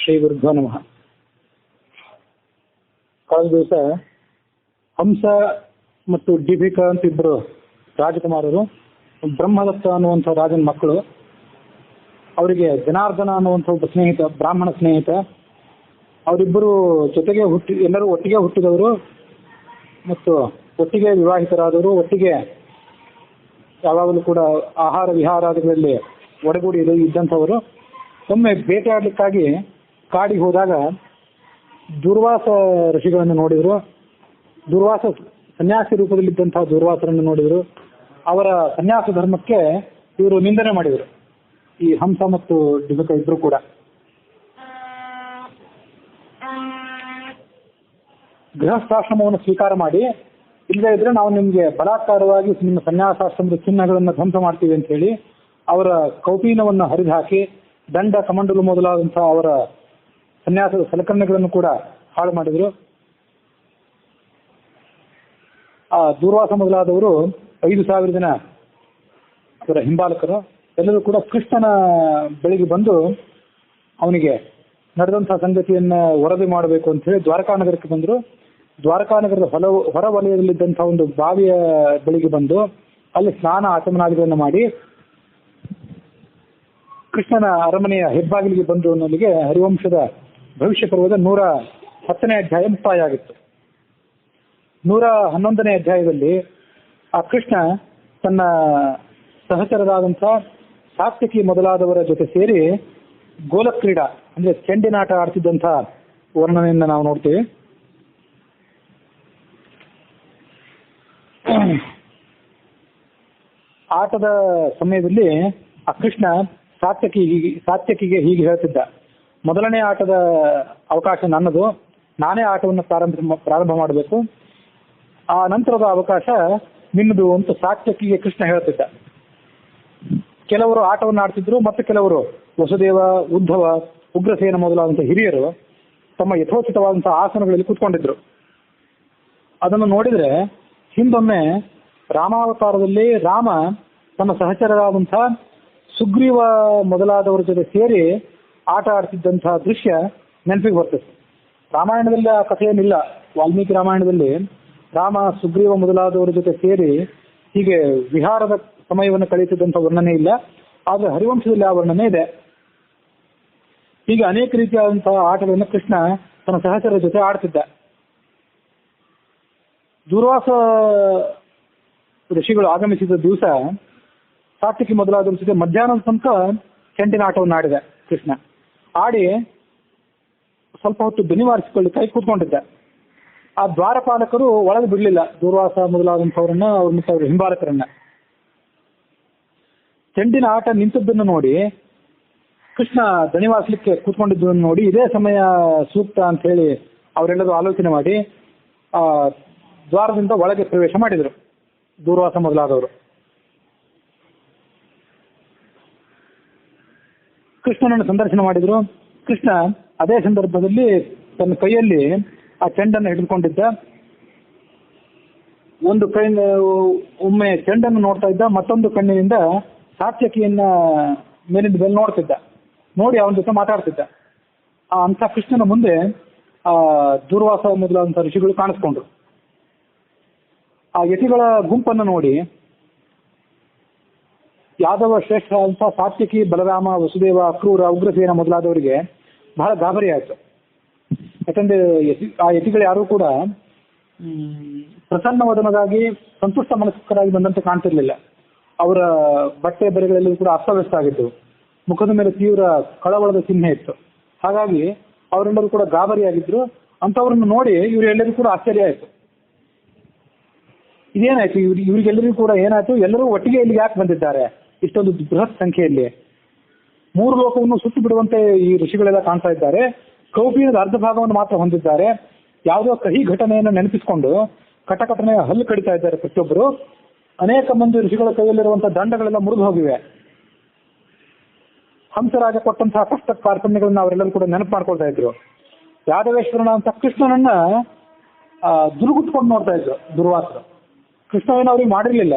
ಶ್ರೀ ಗುರುಭ್ಯೋ ನಮಃ. ಕಳೆದ ದಿವಸ ಹಂಸ ಮತ್ತು ಡಿಭಿಕಾ ಅಂತ ಇಬ್ಬರು ರಾಜಕುಮಾರರು, ಬ್ರಹ್ಮದತ್ತ ಅನ್ನುವಂಥ ರಾಜನ ಮಕ್ಕಳು, ಅವರಿಗೆ ಜನಾರ್ದನ ಅನ್ನುವಂಥ ಒಬ್ಬ ಸ್ನೇಹಿತ, ಬ್ರಾಹ್ಮಣ ಸ್ನೇಹಿತ, ಅವರಿಬ್ಬರು ಜೊತೆಗೆ ಎಲ್ಲರೂ ಒಟ್ಟಿಗೆ ಹುಟ್ಟಿದವರು ಮತ್ತು ಒಟ್ಟಿಗೆ ವಿವಾಹಿತರಾದವರು, ಒಟ್ಟಿಗೆ ಯಾವಾಗಲೂ ಕೂಡ ಆಹಾರ ವಿಹಾರಾದಿಗಳಲ್ಲಿ ಒಡಗೂಡಿ ಇದ್ದಂಥವರು. ಒಮ್ಮೆ ಬೇಟೆಯಾಡಲಿಕ್ಕಾಗಿ ಕಾಡಿಗೆ ಹೋದಾಗ ದುರ್ವಾಸ ಋಷಿಗಳನ್ನು ನೋಡಿದರು. ದುರ್ವಾಸ ಸನ್ಯಾಸಿ ರೂಪದಲ್ಲಿದ್ದಂತಹ ದುರ್ವಾಸರನ್ನು ನೋಡಿದರು. ಅವರ ಸನ್ಯಾಸ ಧರ್ಮಕ್ಕೆ ಇವರು ನಿಂದನೆ ಮಾಡಿದರು, ಈ ಹಂಸ ಮತ್ತು ಡಿಭಿಕ ಇಬ್ಬರು ಕೂಡ. ಗೃಹಸ್ಥಾಶ್ರಮವನ್ನು ಸ್ವೀಕಾರ ಮಾಡಿ, ಇಲ್ಲದೇ ಇದ್ರೆ ನಾವು ನಿಮಗೆ ಬಲಾತ್ಕಾರವಾಗಿ ನಿಮ್ಮ ಸನ್ಯಾಸಾಶ್ರಮದ ಚಿಹ್ನೆಗಳನ್ನು ಧ್ವಂಸ ಮಾಡ್ತೀವಿ ಅಂತ ಹೇಳಿ ಅವರ ಕೌಪೀನವನ್ನು ಹರಿದು ಹಾಕಿ ದಂಡ ಕಮಂಡಲು ಮೊದಲಾದಂತಹ ಅವರ ಸನ್ಯಾಸದ ಸಲಕರಣೆಗಳನ್ನು ಕೂಡ ಹಾಳು ಮಾಡಿದರು. ಆ ದೂರ್ವಾಸ ಮೊದಲಾದವರು 5,000 ಜನ ಅವರ ಹಿಂಬಾಲಕರು ಎಲ್ಲರೂ ಕೂಡ ಕೃಷ್ಣನ ಬಳಿಗೆ ಬಂದು ಅವನಿಗೆ ನಡೆದಂತಹ ಸಂಗತಿಯನ್ನ ವರದಿ ಮಾಡಬೇಕು ಅಂತ ಹೇಳಿ ದ್ವಾರಕಾನಗರಕ್ಕೆ ಬಂದರು. ದ್ವಾರಕಾನಗರದ ಹೊರವಲಯದಲ್ಲಿದ್ದಂತಹ ಒಂದು ಬಾವಿಯ ಬಳಿಗೆ ಬಂದು ಅಲ್ಲಿ ಸ್ನಾನ ಆಚಮನಾದಿಗಳನ್ನು ಮಾಡಿ ಕೃಷ್ಣನ ಅರಮನೆಯ ಹೆಬ್ಬಾಗಿಲಿಗೆ ಬಂದು ಅನ್ನೋಲ್ಲಿಗೆ ಹರಿವಂಶದ ಭವಿಷ್ಯ ಪರ್ವದ 110ನೇ ಅಧ್ಯಾಯ ಮುಕ್ತಾಯ ಆಗಿತ್ತು. 111ನೇ ಅಧ್ಯಾಯದಲ್ಲಿ ಆ ಕೃಷ್ಣ ತನ್ನ ಸಹಚರರಾದಂಥ ಸಾತ್ಯಕಿ ಮೊದಲಾದವರ ಜೊತೆ ಸೇರಿ ಗೋಲಕ್ರೀಡಾ ಅಂದ್ರೆ ಚೆಂಡಿನಾಟ ಆಡ್ತಿದ್ದಂಥ ವರ್ಣನೆಯನ್ನು ನಾವು ನೋಡ್ತೀವಿ. ಆಟದ ಸಮಯದಲ್ಲಿ ಆ ಕೃಷ್ಣ ಸಾತ್ಯಕಿಗೆ ಹೀಗೆ ಹೇಳ್ತಿದ್ದ, ಮೊದಲನೇ ಆಟದ ಅವಕಾಶ ನನ್ನದು, ನಾನೇ ಆಟವನ್ನು ಪ್ರಾರಂಭ ಮಾಡಬೇಕು, ಆ ನಂತರದ ಅವಕಾಶ ನಿನ್ನದು ಅಂತ ಸಾತ್ಯಕಿಗೆ ಕೃಷ್ಣ ಹೇಳ್ತಿದ್ದ. ಕೆಲವರು ಆಟವನ್ನು ಆಡ್ತಿದ್ರು, ಮತ್ತೆ ಕೆಲವರು ವಸುದೇವ, ಉದ್ಧವ, ಉಗ್ರಸೇನ ಮೊದಲಾದಂಥ ಹಿರಿಯರು ತಮ್ಮ ಯಥೋಚಿತವಾದಂತಹ ಆಸನಗಳಲ್ಲಿ ಕೂತ್ಕೊಂಡಿದ್ರು. ಅದನ್ನು ನೋಡಿದ್ರೆ ಹಿಂದೊಮ್ಮೆ ರಾಮಾವತಾರದಲ್ಲಿ ರಾಮ ತನ್ನ ಸಹಚರರಾದಂಥ ಸುಗ್ರೀವ ಮೊದಲಾದವರ ಜೊತೆ ಸೇರಿ ಆಟ ಆಡ್ತಿದ್ದಂತಹ ದೃಶ್ಯ ನೆನಪಿಗೆ ಬರ್ತದೆ. ರಾಮಾಯಣದಲ್ಲಿ ಆ ಕಥೆಯೇನಿಲ್ಲ. ವಾಲ್ಮೀಕಿ ರಾಮಾಯಣದಲ್ಲಿ ರಾಮ ಸುಗ್ರೀವ ಮೊದಲಾದವರ ಜೊತೆ ಸೇರಿ ಹೀಗೆ ವಿಹಾರದ ಸಮಯವನ್ನು ಕಳೆಯುತ್ತಿದ್ದಂಥ ವರ್ಣನೆ ಇಲ್ಲ. ಆದರೆ ಹರಿವಂಶದಲ್ಲಿ ಆ ವರ್ಣನೆ ಇದೆ. ಹೀಗೆ ಅನೇಕ ರೀತಿಯಾದಂತಹ ಆಟಗಳನ್ನು ಕೃಷ್ಣ ತನ್ನ ಸಹಚರ ಜೊತೆ ಆಡ್ತಿದ್ದ. ದೂರ್ವಾಸ ಋಷಿಗಳು ಆಗಮಿಸಿದ ದಿವಸ ಸಾತ್ವಿಕಿ ಮೊದಲಾದವರ ಜೊತೆ ಮಧ್ಯಾಹ್ನದ ತನಕ ಚೆಂಡಿನ ಆಟವನ್ನು ಆಡಿದ ಕೃಷ್ಣ. ಆಡಿ ಸ್ವಲ್ಪ ಹೊತ್ತು ದನಿವಾರಿಸಿಕೊಳ್ಳಿಕ್ಕಾಗಿ ಕೂತ್ಕೊಂಡಿದ್ದ. ಆ ದ್ವಾರಪಾಲಕರು ಒಳಗೆ ಬಿಡಲಿಲ್ಲ ದೂರ್ವಾಸ ಮೊದಲಾದಂಥವ್ರನ್ನ, ಅವ್ರ ಮತ್ತು ಅವರ ಹಿಂಬಾಲಕರನ್ನ. ಚೆಂಡಿನ ಆಟ ನಿಂತದ್ದನ್ನು ನೋಡಿ ಕೃಷ್ಣ ದಣಿವಾರಿಸಲಿಕ್ಕೆ ಕೂತ್ಕೊಂಡಿದ್ದನ್ನು ನೋಡಿ ಇದೇ ಸಮಯ ಸೂಕ್ತ ಅಂತ ಹೇಳಿ ಅವರೆಲ್ಲರೂ ಆಲೋಚನೆ ಮಾಡಿ ಆ ದ್ವಾರದಿಂದ ಒಳಗೆ ಪ್ರವೇಶ ಮಾಡಿದರು ದೂರ್ವಾಸ ಮೊದಲಾದವರು. ಕೃಷ್ಣನನ್ನು ಸಂದರ್ಶನ ಮಾಡಿದರು. ಕೃಷ್ಣ ಅದೇ ಸಂದರ್ಭದಲ್ಲಿ ತನ್ನ ಕೈಯಲ್ಲಿ ಆ ಚೆಂಡನ್ನು ಹಿಡಿದುಕೊಂಡಿದ್ದ. ಒಂದು ಕೈ ಒಮ್ಮೆ ಚೆಂಡನ್ನು ನೋಡ್ತಾ ಇದ್ದ, ಮತ್ತೊಂದು ಕಣ್ಣಿನಿಂದ ಸಾತ್ಯಕಿಯನ್ನ ಮೇಲಿಂದ ಮೇಲೆ ನೋಡ್ತಿದ್ದ. ನೋಡಿ ಅವನ ಜೊತೆ ಮಾತಾಡ್ತಿದ್ದ. ಅಂತ ಕೃಷ್ಣನ ಮುಂದೆ ಆ ದೂರ್ವಾಸ ಮೊದಲಾದಂಥ ಋಷಿಗಳು ಕಾಣಿಸ್ಕೊಂಡ್ರು. ಆ ಯತಿಗಳ ಗುಂಪನ್ನು ನೋಡಿ ಯಾದವ ಶ್ರೇಷ್ಠ ಅಂತ ಸಾತ್ಯಕಿ, ಬಲರಾಮ, ವಸುದೇವ, ಅಕ್ರೂರ, ಉಗ್ರಸೇನ ಮೊದಲಾದವರಿಗೆ ಬಹಳ ಗಾಬರಿ ಆಯಿತು. ಯಾಕಂದ್ರೆ ಆ ಯತಿಗಳು ಯಾರೂ ಕೂಡ ಪ್ರಸನ್ನ ವದನರಾಗಿ ಸಂತುಷ್ಟ ಮನಸ್ಕರಾಗಿ ಬಂದಂತೆ ಕಾಣ್ತಿರ್ಲಿಲ್ಲ. ಅವರ ಬಟ್ಟೆ ಬರೆಗಳೆಲ್ಲವೂ ಕೂಡ ಅಸ್ತವ್ಯಸ್ತ ಆಗಿತ್ತು. ಮುಖದ ಮೇಲೆ ತೀವ್ರ ಕಳವಳದ ಚಿಹ್ನೆ ಇತ್ತು. ಹಾಗಾಗಿ ಅವರೆಲ್ಲರೂ ಕೂಡ ಗಾಬರಿಯಾಗಿದ್ರು. ಅಂಥವ್ರನ್ನು ನೋಡಿ ಇವರೆಲ್ಲರಿಗೂ ಕೂಡ ಆಶ್ಚರ್ಯ ಆಯಿತು. ಇದೇನಾಯ್ತು, ಇವರಿಗೆಲ್ಲರಿಗೂ ಕೂಡ ಏನಾಯ್ತು, ಎಲ್ಲರೂ ಒಟ್ಟಿಗೆ ಇಲ್ಲಿಗೆ ಯಾಕೆ ಬಂದಿದ್ದಾರೆ ಇಷ್ಟೊಂದು ಬೃಹತ್ ಸಂಖ್ಯೆಯಲ್ಲಿ? 3 ಲೋಕವನ್ನು ಸುಟ್ಟು ಬಿಡುವಂತೆ ಈ ಋಷಿಗಳೆಲ್ಲ ಕಾಣ್ತಾ ಇದ್ದಾರೆ. ಕೌಪೀನದ ಅರ್ಧ ಭಾಗವನ್ನು ಮಾತ್ರ ಹೊಂದಿದ್ದಾರೆ. ಯಾವುದೋ ಕಹಿ ಘಟನೆಯನ್ನು ನೆನಪಿಸಿಕೊಂಡು ಕಟಕಟನೆ ಹಲ್ಲು ಕಡಿತಾ ಇದ್ದಾರೆ ಪ್ರತಿಯೊಬ್ಬರು. ಅನೇಕ ಮಂದಿ ಋಷಿಗಳ ಕೈಯಲ್ಲಿರುವಂತಹ ದಂಡಗಳೆಲ್ಲ ಮುರಿದು ಹೋಗಿವೆ. ಹಂಸರಾಜ ಕೊಟ್ಟಂತಹ ಕಷ್ಟ ಕಾರ್ಪಣ್ಯಗಳನ್ನ ಅವರೆಲ್ಲರೂ ಕೂಡ ನೆನಪು ಮಾಡ್ಕೊಳ್ತಾ ಇದ್ರು. ಯಾದವೇಶ್ವರನ ಅಂತ ಕೃಷ್ಣನನ್ನ ದುರ್ಗುಟ್ಕೊಂಡು ನೋಡ್ತಾ ಇದ್ರು ದುರ್ವಾಸರು. ಕೃಷ್ಣ ಏನು ಅವ್ರಿಗೆ ಮಾಡಿರ್ಲಿಲ್ಲ.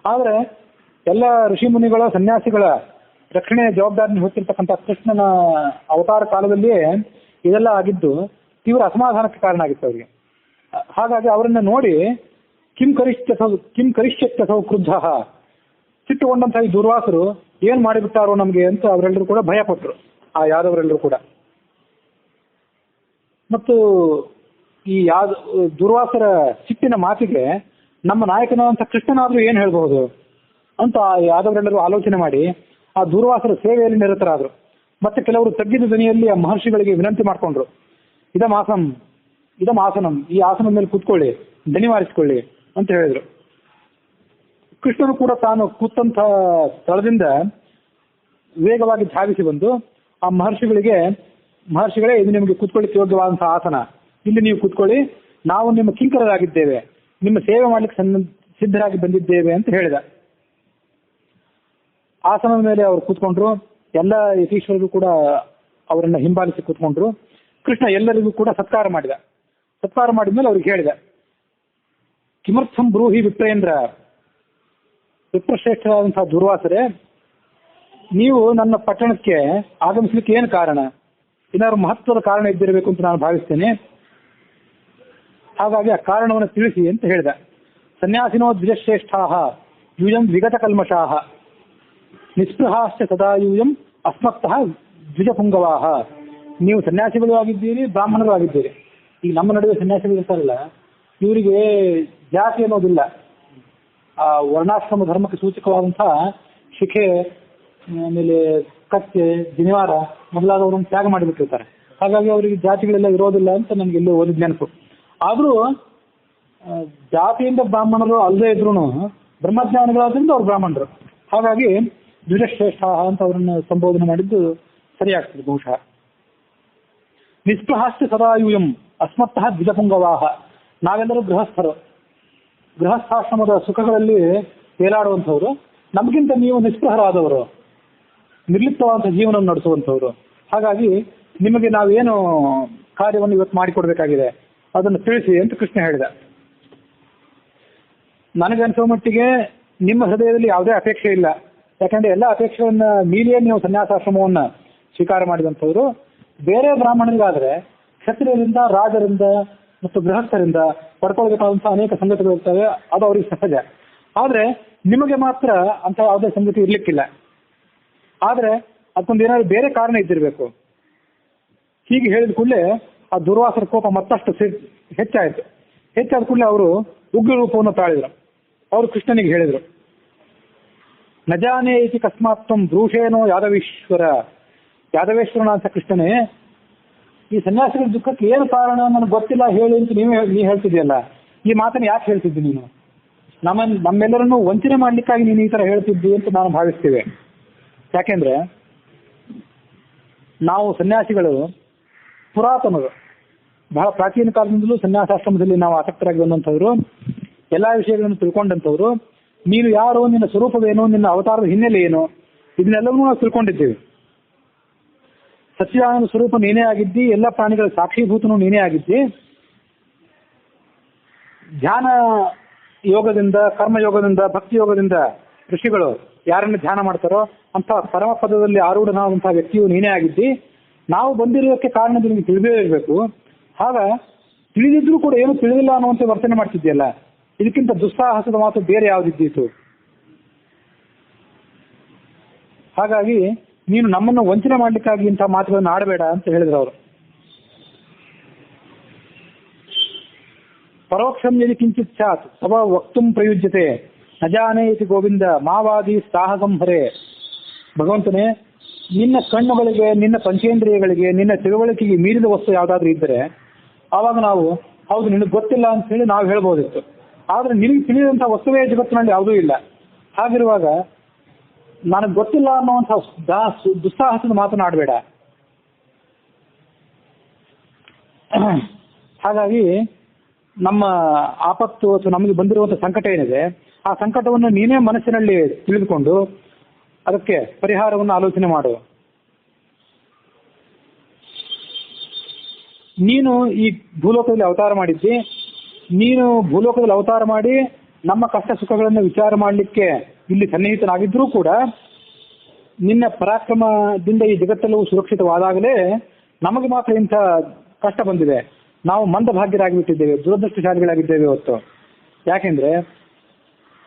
ಆದ್ರೆ ಎಲ್ಲ ಋಷಿ ಮುನಿಗಳ, ಸನ್ಯಾಸಿಗಳ ರಕ್ಷಣೆಯ ಜವಾಬ್ದಾರಿಯನ್ನು ಹೊತ್ತಿರ್ತಕ್ಕಂಥ ಕೃಷ್ಣನ ಅವತಾರ ಕಾಲದಲ್ಲಿಯೇ ಇದೆಲ್ಲ ಆಗಿದ್ದು ತೀವ್ರ ಅಸಮಾಧಾನಕ್ಕೆ ಕಾರಣ ಆಗಿತ್ತು ಅವರಿಗೆ. ಹಾಗಾಗಿ ಅವರನ್ನ ನೋಡಿ ಕಿಂ ಕರಿಷ್ಯತ್ಯಸೌ ಕ್ರುದ್ಧ, ಸಿಟ್ಟುಕೊಂಡಂತಹ ಈ ದುರ್ವಾಸರು ಏನ್ ಮಾಡಿಬಿಟ್ಟಾರೋ ನಮಗೆ ಅಂತ ಅವರೆಲ್ಲರೂ ಕೂಡ ಭಯ ಪಟ್ಟರು, ಆ ಯಾದವರೆಲ್ಲರೂ ಕೂಡ. ಮತ್ತು ಈ ದುರ್ವಾಸರ ಸಿಟ್ಟಿನ ಮಾತಿಗೆ ನಮ್ಮ ನಾಯಕನಾದಂಥ ಕೃಷ್ಣನಾದ್ರೂ ಏನ್ ಹೇಳ್ಬಹುದು ಅಂತ ಯಾದವರೆಲ್ಲರೂ ಆಲೋಚನೆ ಮಾಡಿ ಆ ದುರ್ವಾಸರ ಸೇವೆಯಲ್ಲಿ ನಿರತರಾದ್ರು. ಮತ್ತೆ ಕೆಲವರು ತಗ್ಗಿದ ಧ್ವನಿಯಲ್ಲಿ ಆ ಮಹರ್ಷಿಗಳಿಗೆ ವಿನಂತಿ ಮಾಡ್ಕೊಂಡ್ರು, ಇದಂ ಆಸನಂ, ಈ ಆಸನದ ಮೇಲೆ ಕೂತ್ಕೊಳ್ಳಿ, ದಣಿ ಮಾರಿಸಿಕೊಳ್ಳಿ ಅಂತ ಹೇಳಿದ್ರು. ಕೃಷ್ಣನು ಕೂಡ ತಾನು ಕೂತಂತ ಸ್ಥಳದಿಂದ ವೇಗವಾಗಿ ಧಾವಿಸಿ ಬಂದು ಆ ಮಹರ್ಷಿಗಳೇ ಇದು ನಿಮಗೆ ಕೂತ್ಕೊಳ್ಳಿಕ್ಕೆ ಯೋಗ್ಯವಾದಂತಹ ಆಸನ, ಇಲ್ಲಿ ನೀವು ಕೂತ್ಕೊಳ್ಳಿ, ನಾವು ನಿಮ್ಮ ಕಿಂಕರರಾಗಿದ್ದೇವೆ, ನಿಮ್ಮ ಸೇವೆ ಮಾಡ್ಲಿಕ್ಕೆ ಸಿದ್ಧರಾಗಿ ಬಂದಿದ್ದೇವೆ ಅಂತ ಹೇಳಿದ. ಆಸನದ ಮೇಲೆ ಅವರು ಕೂತ್ಕೊಂಡ್ರು. ಎಲ್ಲ ಯತೀಶ್ವರರು ಕೂಡ ಅವರನ್ನ ಹಿಂಬಾಲಿಸಿ ಕೂತ್ಕೊಂಡ್ರು. ಕೃಷ್ಣ ಎಲ್ಲರಿಗೂ ಕೂಡ ಸತ್ಕಾರ ಮಾಡಿದ. ಸತ್ಕಾರ ಮಾಡಿದ್ಮೇಲೆ ಅವ್ರಿಗೆ ಹೇಳಿದ, ಕಿಮರ್ಥಂ ಬ್ರೂಹಿ ವಿಪ್ರೇಂದ್ರ, ವಿಪ್ರಶ್ರೇಷ್ಠರಾದಂತಹ ದುರ್ವಾಸರೇ, ನೀವು ನನ್ನ ಪಟ್ಟಣಕ್ಕೆ ಆಗಮಿಸಲಿಕ್ಕೆ ಏನು ಕಾರಣ? ಏನಾದ್ರು ಮಹತ್ವದ ಕಾರಣ ಇದ್ದಿರಬೇಕು ಅಂತ ನಾನು ಭಾವಿಸ್ತೇನೆ. ಹಾಗಾಗಿ ಆ ಕಾರಣವನ್ನು ತಿಳಿಸಿ ಅಂತ ಹೇಳಿದ. ಸನ್ಯಾಸಿನೋ ದ್ವಿಜಶ್ರೇಷ್ಠಾ ಯೂಯಂ ವಿಗತ ಕಲ್ಮಷಾಹ ನಿಸ್ಪೃಹಾಶ್ಚ ಸದಾ ಯೂಯಂ ಅಸ್ಮತ್ತಃ ದ್ವಿಜಪುಂಗವಾಹ. ನೀವು ಸನ್ಯಾಸಿಗಳು ಆಗಿದ್ದೀರಿ, ಬ್ರಾಹ್ಮಣರು ಆಗಿದ್ದೀರಿ. ಈಗ ನಮ್ಮ ನಡುವೆ ಸನ್ಯಾಸಿಗಳು ಇರ್ತಾರಲ್ಲ, ಇವರಿಗೆ ಜಾತಿ ಅನ್ನೋದಿಲ್ಲ. ಆ ವರ್ಣಾಶ್ರಮ ಧರ್ಮಕ್ಕೆ ಸೂಚಕವಾದಂತಹ ಶಿಖೆ, ಆಮೇಲೆ ಕಚ್ಚೆ, ಜನಿವಾರ ಮೊದಲಾದವರನ್ನು ತ್ಯಾಗ ಮಾಡಿಬಿಟ್ಟಿರ್ತಾರೆ. ಹಾಗಾಗಿ ಅವರಿಗೆ ಜಾತಿಗಳೆಲ್ಲ ಇರೋದಿಲ್ಲ ಅಂತ ನನಗೆ ಎಲ್ಲೂ ಓದಿದ ನೆನಪು. ಆದರೂ ಜಾತಿಯಿಂದ ಬ್ರಾಹ್ಮಣರು ಅಲ್ಲದೆ ಇದ್ರು ಬ್ರಹ್ಮಜ್ಞಾನಿಗಳಾದ್ರಿಂದ ಅವ್ರು ಬ್ರಾಹ್ಮಣರು. ಹಾಗಾಗಿ ದ್ವಿಜಶ್ರೇಷ್ಠ ಅಂತ ಅವರನ್ನು ಸಂಬೋಧನೆ ಮಾಡಿದ್ದು ಸರಿಯಾಗ್ತದೆ ಬಹುಶಃ. ನಿಸ್ಪೃಹಾಶ್ಚ ಸದಾಯೂಯಂ ಅಸ್ಮತ್ತಃ ದ್ವಿಜಪುಂಗವಾಹ. ನಾವೆಲ್ಲರೂ ಗೃಹಸ್ಥಾಶ್ರಮದ ಸುಖಗಳಲ್ಲಿ ತೇಲಾಡುವಂಥವ್ರು, ನಮಗಿಂತ ನೀವು ನಿಸ್ಪೃಹರಾದವರು, ನಿರ್ಲಿಪ್ತವಾದಂಥ ಜೀವನ ನಡೆಸುವಂಥವ್ರು. ಹಾಗಾಗಿ ನಿಮಗೆ ನಾವೇನು ಕಾರ್ಯವನ್ನು ಇವತ್ತು ಮಾಡಿಕೊಡ್ಬೇಕಾಗಿದೆ ಅದನ್ನು ತಿಳಿಸಿ ಅಂತ ಕೃಷ್ಣ ಹೇಳಿದ. ನನಗನ್ಸೋ ಮಟ್ಟಿಗೆ ನಿಮ್ಮ ಹೃದಯದಲ್ಲಿ ಯಾವುದೇ ಅಪೇಕ್ಷೆ ಇಲ್ಲ. ಯಾಕಂದ್ರೆ ಎಲ್ಲ ಅಪೇಕ್ಷೆಗಳನ್ನ ಮೀರಿಯೇ ನೀವು ಸನ್ಯಾಸಾಶ್ರಮವನ್ನ ಸ್ವೀಕಾರ ಮಾಡಿದಂಥವ್ರು. ಬೇರೆ ಬ್ರಾಹ್ಮಣರಿಗಾದ್ರೆ ಕ್ಷತ್ರಿಯರಿಂದ, ರಾಜರಿಂದ ಮತ್ತು ಗೃಹಸ್ಥರಿಂದ ಪಡ್ಕೊಳ್ಬೇಕಾದಂತಹ ಅನೇಕ ಸಂಗತಿಗಳು ಇರ್ತವೆ, ಅದು ಅವ್ರಿಗೆ ಸಹಜ. ಆದ್ರೆ ನಿಮಗೆ ಮಾತ್ರ ಅಂತ ಯಾವುದೇ ಸಂಗತಿ ಇರ್ಲಿಕ್ಕಿಲ್ಲ. ಆದ್ರೆ ಅದಕ್ಕೊಂದು ಏನಾದ್ರು ಬೇರೆ ಕಾರಣ ಇದ್ದಿರಬೇಕು. ಹೀಗೆ ಹೇಳಿದ ಕೂಡಲೇ ಆ ದುರ್ವಾಸರ ಕೋಪ ಮತ್ತಷ್ಟು ಹೆಚ್ಚಾದ ಕೂಡಲೇ ಅವರು ಉಗ್ರ ರೂಪವನ್ನು ತಾಳಿದ್ರು. ಅವರು ಕೃಷ್ಣನಿಗೆ ಹೇಳಿದರು, ನಜಾನೇ ಇತಿ ಕಸ್ಮಾತ್ವಂ ಬ್ರೂಷೇನೋ ಯಾದವೇಶ್ವರನ ಅಂತ ಕೃಷ್ಣನೇ, ಈ ಸನ್ಯಾಸಿಗಳ ದುಃಖಕ್ಕೆ ಏನು ಕಾರಣ ನನಗೆ ಗೊತ್ತಿಲ್ಲ ಹೇಳಿ ಅಂತ ನೀ ಹೇಳ್ತಿದ್ಯಲ್ಲ, ಈ ಮಾತನ್ನು ಯಾಕೆ ಹೇಳ್ತಿದ್ದಿ ನೀನು? ನಮ್ಮೆಲ್ಲರನ್ನು ವಂಚನೆ ಮಾಡ್ಲಿಕ್ಕಾಗಿ ನೀನು ಈ ತರ ಹೇಳ್ತಿದ್ದಿ ಅಂತ ನಾನು ಭಾವಿಸ್ತೇವೆ. ಯಾಕೆಂದ್ರೆ ನಾವು ಸನ್ಯಾಸಿಗಳು ಪುರಾತನರು, ಬಹಳ ಪ್ರಾಚೀನ ಕಾಲದಿಂದಲೂ ಸನ್ಯಾಸಾಶ್ರಮದಲ್ಲಿ ನಾವು ಆಸಕ್ತರಾಗಿ ಬಂದಂಥವ್ರು, ಎಲ್ಲಾ ವಿಷಯಗಳನ್ನು ತಿಳ್ಕೊಂಡಂಥವ್ರು. ನೀನು ಯಾರು, ನಿನ್ನ ಸ್ವರೂಪವೇನು, ನಿನ್ನ ಅವತಾರದ ಹಿನ್ನೆಲೆ ಏನು, ಇದನ್ನೆಲ್ಲವನ್ನೂ ನಾವು ತಿಳ್ಕೊಂಡಿದ್ದೇವೆ. ಸತ್ಯಾನಂದ ಸ್ವರೂಪ ನೀನೇ ಆಗಿದ್ದಿ, ಎಲ್ಲ ಪ್ರಾಣಿಗಳ ಸಾಕ್ಷೀಭೂತನೂ ನೀನೇ ಆಗಿದ್ದಿ. ಧ್ಯಾನ ಯೋಗದಿಂದ, ಕರ್ಮಯೋಗದಿಂದ, ಭಕ್ತಿ ಯೋಗದಿಂದ ಋಷಿಗಳು ಯಾರನ್ನು ಧ್ಯಾನ ಮಾಡ್ತಾರೋ ಅಂತ ಪರಮ ಪದದಲ್ಲಿ ಆರೂಢನಾದಂತಹ ವ್ಯಕ್ತಿಯು ನೀನೇ ಆಗಿದ್ದಿ. ನಾವು ಬಂದಿರೋದಕ್ಕೆ ಕಾರಣ ನಿಮಗೆ ತಿಳಿದೇ ಇರಬೇಕು. ಆಗ ತಿಳಿದಿದ್ರೂ ಕೂಡ ಏನು ತಿಳಿದಿಲ್ಲ ಅನ್ನುವಂತೆ ವರ್ತನೆ ಮಾಡ್ತಿದ್ಯಲ್ಲ, ಇದಕ್ಕಿಂತ ದುಸ್ಸಾಹಸದ ಮಾತು ಬೇರೆ ಯಾವುದಿದ್ದೀತು? ಹಾಗಾಗಿ ನೀನು ನಮ್ಮನ್ನು ವಂಚನೆ ಮಾಡ್ಲಿಕ್ಕಾಗಿ ಇಂತಹ ಮಾತುಗಳನ್ನು ಆಡಬೇಡ ಅಂತ ಹೇಳಿದ್ರು ಅವರು. ಪರೋಕ್ಷಂ ಯದಿ ಕಿಂಚಿತ್ ಸ್ಯಾತ್ ಸವ ವಕ್ತುಂ ಪ್ರಯುಜ್ಯತೆ ನಜಾನೇ ಇತಿ ಗೋವಿಂದ ಮಾವಾದಿ ಸಾಹಸಂ ಹರೇ. ಭಗವಂತನೇ, ನಿನ್ನ ಕಣ್ಣುಗಳಿಗೆ, ನಿನ್ನ ಪಂಚೇಂದ್ರಿಯಗಳಿಗೆ, ನಿನ್ನ ತಿಳುವಳಿಕೆಗೆ ಮೀರಿದ ವಸ್ತು ಯಾವುದಾದ್ರೂ ಇದ್ದರೆ ಆವಾಗ ನಾವು ಹೌದು ನಿನಗೆ ಗೊತ್ತಿಲ್ಲ ಅಂತ ಹೇಳಿ ನಾವು ಹೇಳ್ಬೋದಿತ್ತು. ಆದ್ರೆ ನಿನಗೆ ತಿಳಿದಂತಹ ವಸ್ತುವೇ ಜಗತ್ತಿನಲ್ಲಿ ಯಾವುದೂ ಇಲ್ಲ. ಹಾಗಿರುವಾಗ ನನಗೆ ಗೊತ್ತಿಲ್ಲ ಅನ್ನುವಂಥ ದುಸ್ಸಾಹಸದ ಮಾತನಾಡಬೇಡ. ಹಾಗಾಗಿ ನಮ್ಮ ಆಪತ್ತು ಅಥವಾ ನಮಗೆ ಬಂದಿರುವಂತಹ ಸಂಕಟ ಏನಿದೆ, ಆ ಸಂಕಟವನ್ನು ನೀನೇ ಮನಸ್ಸಿನಲ್ಲಿ ತಿಳಿದುಕೊಂಡು ಅದಕ್ಕೆ ಪರಿಹಾರವನ್ನು ಆಲೋಚನೆ ಮಾಡು. ನೀನು ಈ ಭೂಲೋಕದಲ್ಲಿ ಅವತಾರ ಮಾಡಿದ್ದಿ. ನೀನು ಭೂಲೋಕದಲ್ಲಿ ಅವತಾರ ಮಾಡಿ ನಮ್ಮ ಕಷ್ಟ ಸುಖಗಳನ್ನು ವಿಚಾರ ಮಾಡಲಿಕ್ಕೆ ಇಲ್ಲಿ ಸನ್ನಿಹಿತನಾಗಿದ್ರೂ ಕೂಡ ನಿನ್ನ ಪರಾಕ್ರಮದಿಂದ ಈ ಜಗತ್ತೆಲ್ಲವೂ ಸುರಕ್ಷಿತವಾದಾಗಲೇ ನಮಗೆ ಮಾತ್ರ ಇಂಥ ಕಷ್ಟ ಬಂದಿದೆ. ನಾವು ಮಂದಭಾಗ್ಯರಾಗಿಬಿಟ್ಟಿದ್ದೇವೆ, ದುರದೃಷ್ಟಶಾಲಿಗಳಾಗಿದ್ದೇವೆ ಹೊತ್ತು. ಯಾಕೆಂದ್ರೆ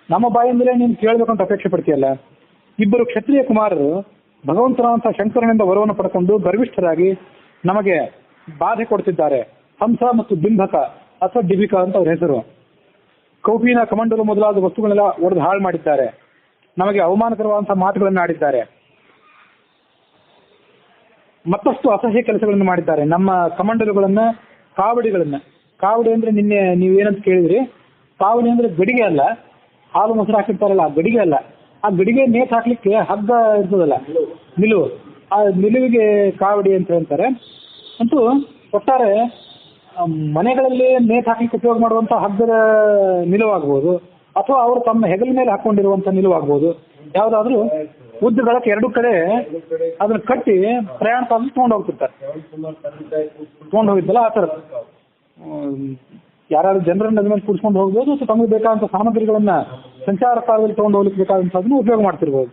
ನಮ್ಮ ಬಾಯಿಂದಲೇ ನೀನು ಕೇಳಬೇಕಂತ ಅಪೇಕ್ಷೆ ಪಡ್ತೀಯಲ್ಲ. ಇಬ್ಬರು ಕ್ಷತ್ರಿಯ ಕುಮಾರರು ಭಗವಂತನಾದಂಥ ಶಂಕರನಿಂದ ವರವನ್ನು ಪಡ್ಕೊಂಡು ಗರ್ವಿಷ್ಠರಾಗಿ ನಮಗೆ ಬಾಧೆ ಕೊಡ್ತಿದ್ದಾರೆ. ಹಂಸ ಮತ್ತು ಬಿಂಬಕ ಅಥವಾ ಡಿಬಿಕ ಅಂತ ಅವ್ರ ಹೆಸರು. ಕೌಪಿನ ಕಮಂಡಲು ಮೊದಲಾದ ವಸ್ತುಗಳೆಲ್ಲ ಒಡೆದು ಹಾಳು ಮಾಡಿದ್ದಾರೆ. ನಮಗೆ ಅವಮಾನಕರವಾದಂತಹ ಮಾತುಗಳನ್ನು ಆಡಿದ್ದಾರೆ. ಮತ್ತಷ್ಟು ಅಸಹ್ಯ ಕೆಲಸಗಳನ್ನು ಮಾಡಿದ್ದಾರೆ. ನಮ್ಮ ಕಮಂಡಲುಗಳನ್ನ, ಕಾವಡಿ ಅಂದ್ರೆ ನಿನ್ನೆ ನೀವೇನಂತ ಕೇಳಿದ್ರಿ, ಕಾವಡಿ ಅಂದ್ರೆ ಗಡಿಗೆ ಅಲ್ಲ, ಹಾಲು ಮೊಸರು ಹಾಕಿರ್ತಾರಲ್ಲ ಆ ಗಡಿಗೆ ಅಲ್ಲ. ಆ ಗಡಿಗೆ ನೇತು ಹಾಕ್ಲಿಕ್ಕೆ ಹಗ್ಗ ಇರ್ತದಲ್ಲ, ನಿಲುವು, ಆ ನಿಲುವಿಗೆ ಕಾವಡಿ ಅಂತ ಹೇಳ್ತಾರೆ. ಅಂತೂ ಒಟ್ಟಾರೆ ಮನೆಗಳಲ್ಲಿ ನೇತು ಹಾಕ್ಲಿಕ್ಕೆ ಉಪಯೋಗ ಮಾಡುವಂತ ಹಗ್ಗದ ನಿಲುವಾಗ್ಬೋದು, ಅಥವಾ ಅವರು ತಮ್ಮ ಹೆಗಲ ಮೇಲೆ ಹಾಕೊಂಡಿರುವಂತ ನಿಲುವಾಗ್ಬೋದು. ಯಾವ್ದಾದ್ರು ಉದ್ದಗಳಕ್ಕೆ ಎರಡು ಕಡೆ ಅದನ್ನ ಕಟ್ಟಿ ಪ್ರಯಾಣ ಕಾಲದಲ್ಲಿ ತಗೊಂಡು ಹೋಗ್ತಿರ್ತಾರೆ. ತಗೊಂಡು ಹೋಗಿದ್ದಲ್ಲ ಆ ಥರ ಯಾರು ಜನರನ್ನ ಅದ್ರ ಮೇಲೆ ಕೂಡಿಸ್ಕೊಂಡು ಹೋಗ್ಬೋದು, ಅಥವಾ ತಮಗೆ ಬೇಕಾದಂತ ಸಾಮಗ್ರಿಗಳನ್ನ ಸಂಚಾರ ಕಾಲದಲ್ಲಿ ತಗೊಂಡು ಹೋಗ್ಲಿಕ್ಕೆ ಬೇಕಾದಂತದನ್ನು ಉಪಯೋಗ ಮಾಡ್ತಿರ್ಬೋದು.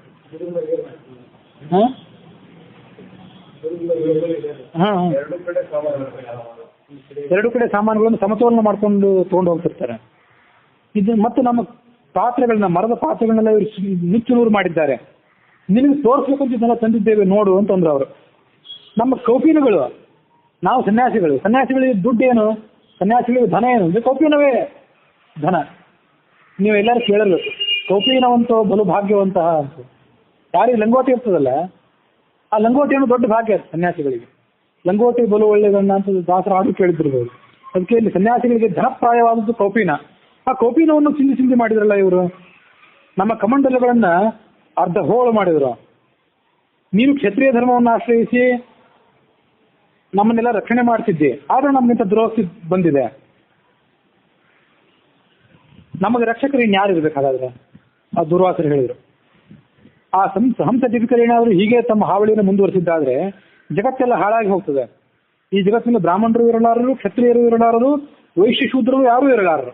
ಎರಡು ಕಡೆ ಸಾಮಾನುಗಳನ್ನು ಸಮತೋಲನ ಮಾಡ್ಕೊಂಡು ತಗೊಂಡು ಹೋಗ್ತಿರ್ತಾರೆ. ಇದು ಮತ್ತು ನಮ್ಮ ಪಾತ್ರೆಗಳನ್ನ, ಮರದ ಪಾತ್ರೆಗಳನ್ನೆಲ್ಲ ಇವರು ನುಚ್ಚು ನೂರು ಮಾಡಿದ್ದಾರೆ. ನಿನಗೆ ತೋರಿಸ್ಬೇಕಂತ ಇದನ್ನೆಲ್ಲ ತಂದಿದ್ದೇವೆ ನೋಡು ಅಂತಂದ್ರು ಅವರು. ನಮ್ಮ ಕೌಪೀನಗಳು, ನಾವು ಸನ್ಯಾಸಿಗಳಿಗೆ ದುಡ್ಡು ಏನು, ಸನ್ಯಾಸಿಗಳಿಗೆ ಧನ ಏನು ಅಂದ್ರೆ ಕೌಪೀನವೇ ಧನ. ನೀವು ಎಲ್ಲರೂ ಕೇಳಿರ್ಬೇಕು, ಕೌಪೀನವಂತೋ ಬಲು ಭಾಗ್ಯವಂತಹ ಅಂತ. ಯಾರಿಗೆ ಲಂಗೋಟಿ ಇರ್ತದಲ್ಲ, ಆ ಲಂಗೋಟಿಯನ್ನು ದೊಡ್ಡ ಭಾಗ್ಯ ಸನ್ಯಾಸಿಗಳಿಗೆ. ಲಂಗೋಟಿ ಬಲು ಒಳ್ಳೆಯದನ್ನ ಅಂತ ದಾಸರ ಹಾಡು ಕೇಳಿದಿರ್ಬೋದು. ಅದಕ್ಕೆ ಇಲ್ಲಿ ಸನ್ಯಾಸಿಗಳಿಗೆ ಧನಪ್ರಾಯವಾದದ್ದು ಕೌಪೀನ. ಆ ಕೌಪೀನವನ್ನು ಚಿಂದಿ ಮಾಡಿದ್ರಲ್ಲ ಇವರು. ನಮ್ಮ ಕಮಂಡಲಗಳನ್ನ ಅರ್ಧ ಹೋಳು ಮಾಡಿದ್ರು. ನೀನು ಕ್ಷತ್ರಿಯ ಧರ್ಮವನ್ನು ಆಶ್ರಯಿಸಿ ನಮ್ಮನ್ನೆಲ್ಲ ರಕ್ಷಣೆ ಮಾಡ್ತಿದ್ದೆ, ಆದ್ರೆ ನಮ್ಗಿಂತ ದುರವಸ್ಥೆ ಬಂದಿದೆ. ನಮಗೆ ರಕ್ಷಕರು ಇನ್ಯಾರು ಇರ್ಬೇಕು ಹಾಗಾದ್ರೆ? ಆ ದುರ್ವಾಸರು ಹೇಳಿದ್ರು. ಆ ಹಂಸ ಡಿಬಿಕರೇನಾದ್ರು ಹೀಗೆ ತಮ್ಮ ಹಾವಳಿಯನ್ನು ಮುಂದುವರಿಸಿದ್ದಾದ್ರೆ ಜಗತ್ತೆಲ್ಲ ಹಾಳಾಗಿ ಹೋಗ್ತದೆ. ಈ ಜಗತ್ತಿನ ಬ್ರಾಹ್ಮಣರು ಇರಲಾರರು, ಕ್ಷತ್ರಿಯರು ಇರಲಾರರು, ವೈಶ್ಯ ಶೂದ್ರರು ಯಾರೂ ಇರಲಾರರು.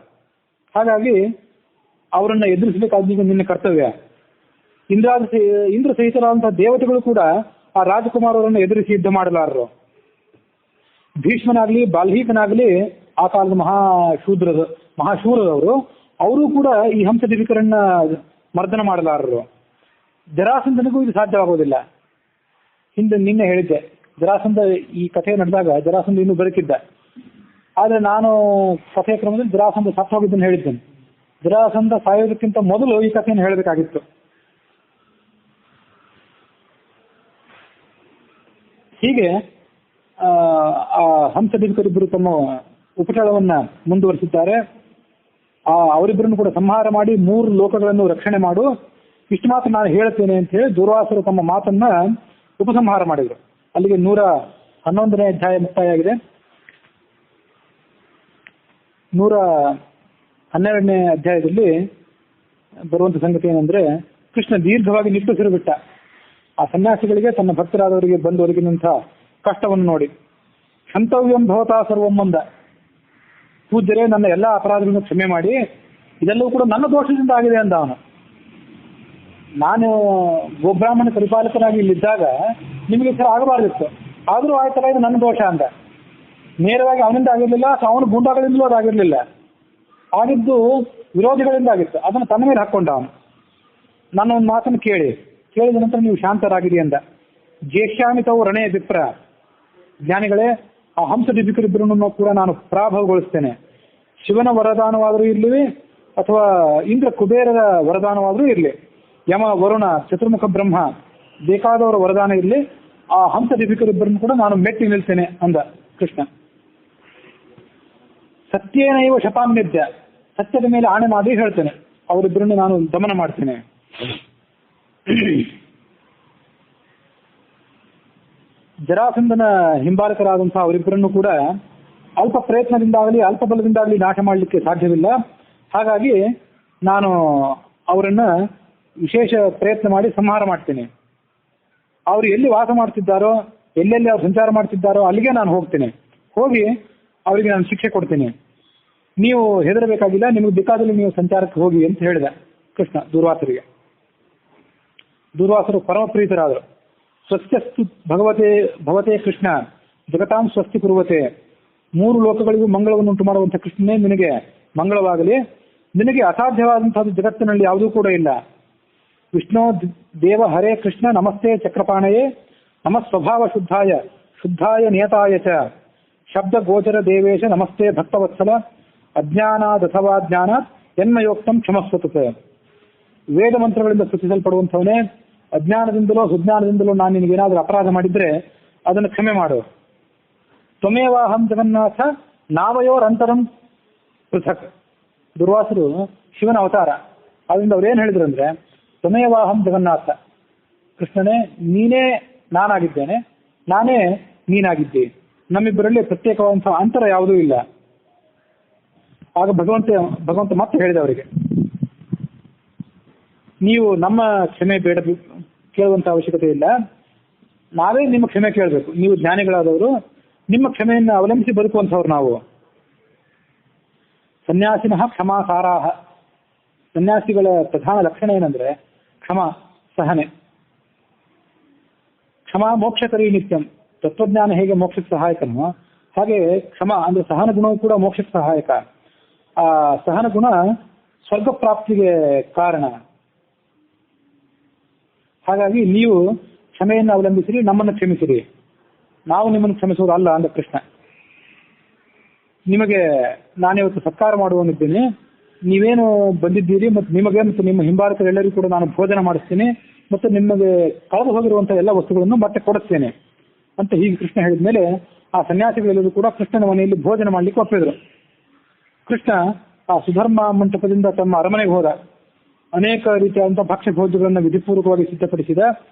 ಹಾಗಾಗಿ ಅವರನ್ನ ಎದುರಿಸಬೇಕಾದ ನಿನ್ನ ಕರ್ತವ್ಯ. ಇಂದ್ರ ಸಹಿತರಾದಂತಹ ದೇವತೆಗಳು ಕೂಡ ಆ ರಾಜಕುಮಾರರನ್ನು ಎದುರಿಸಿ ಯುದ್ಧ ಮಾಡಲಾರರು. ಭೀಷ್ಮನಾಗ್ಲಿ ಬಾಲ್ಹೀಕನಾಗ್ಲಿ ಆ ಕಾಲದ ಮಹಾಶೂರದವರು, ಅವರು ಕೂಡ ಈ ಹಂಸ ಡಿಬಿಕರನ್ನ ಮರ್ದನ ಮಾಡಲಾರರು. ಜರಾಸಂಧನಿಗೂ ಇದು ಸಾಧ್ಯವಾಗೋದಿಲ್ಲ. ನಿನ್ನೆ ಹೇಳಿದ್ದೆ, ಜರಾಸಂಧ ಈ ಕಥೆ ನಡೆದಾಗ ಜರಾಸಂಧ ಇನ್ನೂ ಬದುಕಿದ್ದ. ಆದ್ರೆ ನಾನು ಕಥೆಯ ಕ್ರಮದಲ್ಲಿ ಜರಾಸಂಧ ಸತ್ತು ಹೋಗಿದ್ದನ್ನು ಹೇಳಿದ್ದೇನೆ. ಜರಾಸಂಧ ಸಾಯೋದಕ್ಕಿಂತ ಮೊದಲು ಈ ಕಥೆಯನ್ನು ಹೇಳಬೇಕಾಗಿತ್ತು. ಹೀಗೆ ಆ ಹಂಸ ಡಿಬಿಕರಿಬ್ಬರು ತಮ್ಮ ಉಪಟಳವನ್ನ ಮುಂದುವರಿಸಿದ್ದಾರೆ. ಅವರಿಬ್ಬರನ್ನು ಕೂಡ ಸಂಹಾರ ಮಾಡಿ 3 ಲೋಕಗಳನ್ನು ರಕ್ಷಣೆ ಮಾಡು, ಇಷ್ಟು ಮಾತ್ರ ನಾನು ಹೇಳ್ತೇನೆ ಅಂತ ಹೇಳಿ ದುರ್ವಾಸರು ತಮ್ಮ ಮಾತನ್ನ ಉಪಸಂಹಾರ ಮಾಡಿದರು. ಅಲ್ಲಿಗೆ 111ನೇ ಅಧ್ಯಾಯ ಮುಕ್ತಾಯ ಆಗಿದೆ. 112ನೇ ಅಧ್ಯಾಯದಲ್ಲಿ ಬರುವಂತ ಸಂಗತಿ ಏನಂದ್ರೆ, ಕೃಷ್ಣ ದೀರ್ಘವಾಗಿ ನಿಟ್ಟುಸಿರು ಬಿಟ್ಟ. ಆ ಸನ್ಯಾಸಿಗಳಿಗೆ, ತನ್ನ ಭಕ್ತರಾದವರಿಗೆ ಬಂದು ಒದಗಿದಂಥ ಕಷ್ಟವನ್ನು ನೋಡಿ, ಕ್ಷಂತವ್ಯಂ ಭವತಾ ಸರ್ವಂ ಅಂದ. ಪೂಜ್ಯರೇ, ನನ್ನ ಎಲ್ಲ ಅಪರಾಧಗಳನ್ನು ಕ್ಷಮೆ ಮಾಡಿ, ಇದೆಲ್ಲವೂ ಕೂಡ ನನ್ನ ದೋಷದಿಂದ ಆಗಿದೆ ಅಂದ ಅವನು. ನಾನು ಗೋಬ್ರಾಹ್ಮಣ ಪರಿಪಾಲಕನಾಗಿ ಇಲ್ಲಿದ್ದಾಗ ನಿಮಗೆ ಸರ್ ಆಗಬಾರ್ದಿತ್ತು, ಆದರೂ ಆಯ್ತಲ್ಲ ಇದು ನನ್ನ ದೋಷ ಅಂದ. ನೇರವಾಗಿ ಅವನಿಂದ ಆಗಿರ್ಲಿಲ್ಲ, ಅವನು ಗೂಂಡಾಗಳಿಂದಲೂ ಅದಾಗಿರ್ಲಿಲ್ಲ, ಆಗಿದ್ದು ವಿರೋಧಿಗಳಿಂದ ಆಗಿತ್ತು. ಅದನ್ನು ತನ್ನ ಮೇಲೆ ಹಾಕ್ಕೊಂಡ ಅವನು. ನನ್ನ ಒಂದು ಮಾತನ್ನು ಕೇಳಿದ ನಂತರ ನೀವು ಶಾಂತರಾಗಿರಿ ಅಂದ. ಜೇಷ್ಯಾಮಿತವು ರಣೇ ವಿಪ್ರ. ಜ್ಞಾನಿಗಳೇ, ಆ ಹಂಸ ಡಿಬಿಕರಿಬ್ಬರನ್ನು ಕೂಡ ನಾನು ಪರಾಭವಗೊಳಿಸ್ತೇನೆ. ಶಿವನ ವರದಾನವಾದರೂ ಇರಲಿ, ಅಥವಾ ಇಂದ್ರ ಕುಬೇರರ ವರದಾನವಾದರೂ ಇರಲಿ, ಯಮ ವರುಣ ಚತುರ್ಮುಖ ಬ್ರಹ್ಮ ಬೇಕಾದವರ ವರದಾನ ಇರಲಿ, ಆ ಹಂಸ ಡಿಬಿಕರಿಬ್ಬರನ್ನು ಕೂಡ ನಾನು ಮೆಟ್ಟಿ ನಿಲ್ತೇನೆ ಅಂದ ಕೃಷ್ಣ. ಸತ್ಯೇನೈವ ಶತಾನ್ಯದ್ಯ, ಸತ್ಯದ ಮೇಲೆ ಆಣೆ ಮಾಡಿ ಹೇಳ್ತೇನೆ, ಅವರಿಬ್ಬರನ್ನು ನಾನು ದಮನ ಮಾಡ್ತೇನೆ. ಜರಾಸಂಧನ ಹಿಂಬಾಲಕರಾದಂತಹ ಅವರಿಬ್ಬರನ್ನು ಕೂಡ ಅಲ್ಪ ಪ್ರಯತ್ನದಿಂದಾಗಲಿ ಅಲ್ಪ ಬಲದಿಂದಾಗಲಿ ನಾಶ ಮಾಡಲಿಕ್ಕೆ ಸಾಧ್ಯವಿಲ್ಲ. ಹಾಗಾಗಿ ನಾನು ಅವರನ್ನ ವಿಶೇಷ ಪ್ರಯತ್ನ ಮಾಡಿ ಸಂಹಾರ ಮಾಡ್ತೇನೆ. ಅವರು ಎಲ್ಲಿ ವಾಸ ಮಾಡ್ತಿದ್ದಾರೋ, ಎಲ್ಲೆಲ್ಲಿ ಅವ್ರು ಸಂಚಾರ ಮಾಡ್ತಿದ್ದಾರೋ ಅಲ್ಲಿಗೆ ನಾನು ಹೋಗ್ತೇನೆ. ಹೋಗಿ ಅವರಿಗೆ ನಾನು ಶಿಕ್ಷೆ ಕೊಡ್ತೇನೆ. ನೀವು ಹೆದರಬೇಕಾಗಿಲ್ಲ, ನಿಮಗೆ ಬೇಕಾದಲ್ಲಿ ನೀವು ಸಂಚಾರಕ್ಕೆ ಹೋಗಿ ಅಂತ ಹೇಳಿದ ಕೃಷ್ಣ ದುರ್ವಾಸರಿಗೆ. ದುರ್ವಾಸರು ಪರಮ ಪ್ರೀತರಾದರು. ಸ್ವಸ್ತ್ಯಸ್ತು ಭಗವತೆ ಕೃಷ್ಣ ಜಗತಾಂ ಸ್ವಸ್ತಿ ಕುರುವತೆ. 3 ಲೋಕಗಳಿಗೂ ಮಂಗಳವನ್ನುಂಟು ಮಾಡುವಂಥ ಕೃಷ್ಣನೇ ನಿನಗೆ ಮಂಗಳವಾಗಲಿ. ನಿನಗೆ ಅಸಾಧ್ಯವಾದಂತಹದ್ದು ಜಗತ್ತಿನಲ್ಲಿ ಯಾವುದೂ ಕೂಡ ಇಲ್ಲ. ವಿಷ್ಣು ದೇವ ಹರೇ ಕೃಷ್ಣ ನಮಸ್ತೆ ಚಕ್ರಪಾಣಯೇ ನಮಃ ಸ್ವಭಾವ ಶುದ್ಧಾಯ ನಿಯತಾಯ ಚ ಶಬ್ದ ಗೋಚರ ದೇವೇಶ ನಮಸ್ತೆ ಭಕ್ತವತ್ಸಲ ಅಜ್ಞಾನಾದಥವಾ ಜ್ಞಾನಾತ್ ಎನ್ಮಯೋಕ್ತಂ ಕ್ಷಮಸ್ವತುತೆ. ವೇದ ಮಂತ್ರಗಳಿಂದ ಸ್ತುತಿಸಲ್ಪಡುವಂಥವನೇ, ಅಜ್ಞಾನದಿಂದಲೋ ಸುಜ್ಞಾನದಿಂದಲೋ ನಾನು ನಿನಗೇನಾದರೂ ಅಪರಾಧ ಮಾಡಿದ್ರೆ ಅದನ್ನು ಕ್ಷಮೆ ಮಾಡು. ತ್ವಮೇವಾಹಂ ಜಗನ್ನಾಥ ನಾವಯೋರಂತರಂ ಪೃಥಕ್. ದುರ್ವಾಸರು ಶಿವನ ಅವತಾರ. ಅದರಿಂದ ಅವ್ರೇನು ಹೇಳಿದ್ರು ಅಂದ್ರೆ, ತ್ವಮೇವಾಹಂ ಜಗನ್ನಾಥ, ಕೃಷ್ಣನೇ ನೀನೇ ನಾನಾಗಿದ್ದೇನೆ, ನಾನೇ ನೀನಾಗಿದ್ದೆ, ನಮ್ಮಿಬ್ಬರಲ್ಲಿ ಪ್ರತ್ಯೇಕವಾದಂತಹ ಅಂತರ ಯಾವುದೂ ಇಲ್ಲ. ಆಗ ಭಗವಂತ ಮತ್ತೆ ಹೇಳಿದ ಅವರಿಗೆ, ನೀವು ನಮ್ಮ ಕ್ಷಮೆ ಕೇಳುವಂತ ಅವಶ್ಯಕತೆ ಇಲ್ಲ, ನಾವೇ ನಿಮ್ಮ ಕ್ಷಮೆ ಕೇಳಬೇಕು. ನೀವು ಜ್ಞಾನಿಗಳಾದವರು, ನಿಮ್ಮ ಕ್ಷಮೆಯನ್ನು ಅವಲಂಬಿಸಿ ಬದುಕುವಂಥವ್ರು ನಾವು. ಸನ್ಯಾಸಿನಃ ಕ್ಷಮಾಸಾರಾಹ. ಸನ್ಯಾಸಿಗಳ ಪ್ರಧಾನ ಲಕ್ಷಣ ಏನಂದ್ರೆ ಕ್ಷಮಾ, ಸಹನೆ. ಕ್ಷಮಾ ಮೋಕ್ಷಕರಿ ನಿತ್ಯಂ. ತತ್ವಜ್ಞಾನ ಹೇಗೆ ಮೋಕ್ಷಕ್ಕೆ ಸಹಾಯಕನೋ ಹಾಗೆ ಕ್ಷಮಾ ಅಂದ್ರೆ ಸಹನ ಗುಣವೂ ಕೂಡ ಮೋಕ್ಷಕ್ಕೆ ಸಹಾಯಕ. ಆ ಸಹನ ಗುಣ ಸ್ವರ್ಗ ಪ್ರಾಪ್ತಿಗೆ ಕಾರಣ. ಹಾಗಾಗಿ ನೀವು ಕ್ಷಮೆಯನ್ನು ಅವಲಂಬಿಸಿರಿ, ನಮ್ಮನ್ನು ಕ್ಷಮಿಸಿರಿ, ನಾವು ನಿಮ್ಮನ್ನು ಕ್ಷಮಿಸುವುದು ಅಲ್ಲ ಅಂದ ಕೃಷ್ಣ. ನಿಮಗೆ ನಾನಿವತ್ತು ಸತ್ಕಾರ ಮಾಡುವನಿದ್ದೇನೆ, ನೀವೇನು ಬಂದಿದ್ದೀರಿ ಮತ್ತು ನಿಮಗೆ ಮತ್ತು ನಿಮ್ಮ ಹಿಂಬಾಲಕರೆಲ್ಲರಿಗೂ ಕೂಡ ನಾನು ಭೋಜನ ಮಾಡಿಸ್ತೀನಿ ಮತ್ತು ನಿಮಗೆ ಕಳೆದು ಹೋಗಿರುವಂತಹ ಎಲ್ಲ ವಸ್ತುಗಳನ್ನು ಮತ್ತೆ ಕೊಡಿಸ್ತೇನೆ ಅಂತ ಹೀಗೆ ಕೃಷ್ಣ ಹೇಳಿದ ಮೇಲೆ ಆ ಸನ್ಯಾಸಿಗಳೆಲ್ಲರೂ ಕೂಡ ಕೃಷ್ಣನ ಮನೆಯಲ್ಲಿ ಭೋಜನ ಮಾಡ್ಲಿಕ್ಕೆ ಒಪ್ಪಿದ್ರು. ಕೃಷ್ಣ ಆ ಸುಧರ್ಮ ಮಂಟಪದಿಂದ ತಮ್ಮ ಅರಮನೆಗೆ ಹೋದ. ಅನೇಕ ರೀತಿಯಾದಂತಹ ಭಕ್ಷ್ಯ ಭೋಜ್ಯಗಳನ್ನು ವಿಧಿಪೂರ್ವಕವಾಗಿ ಸಿದ್ಧಪಡಿಸಿದ.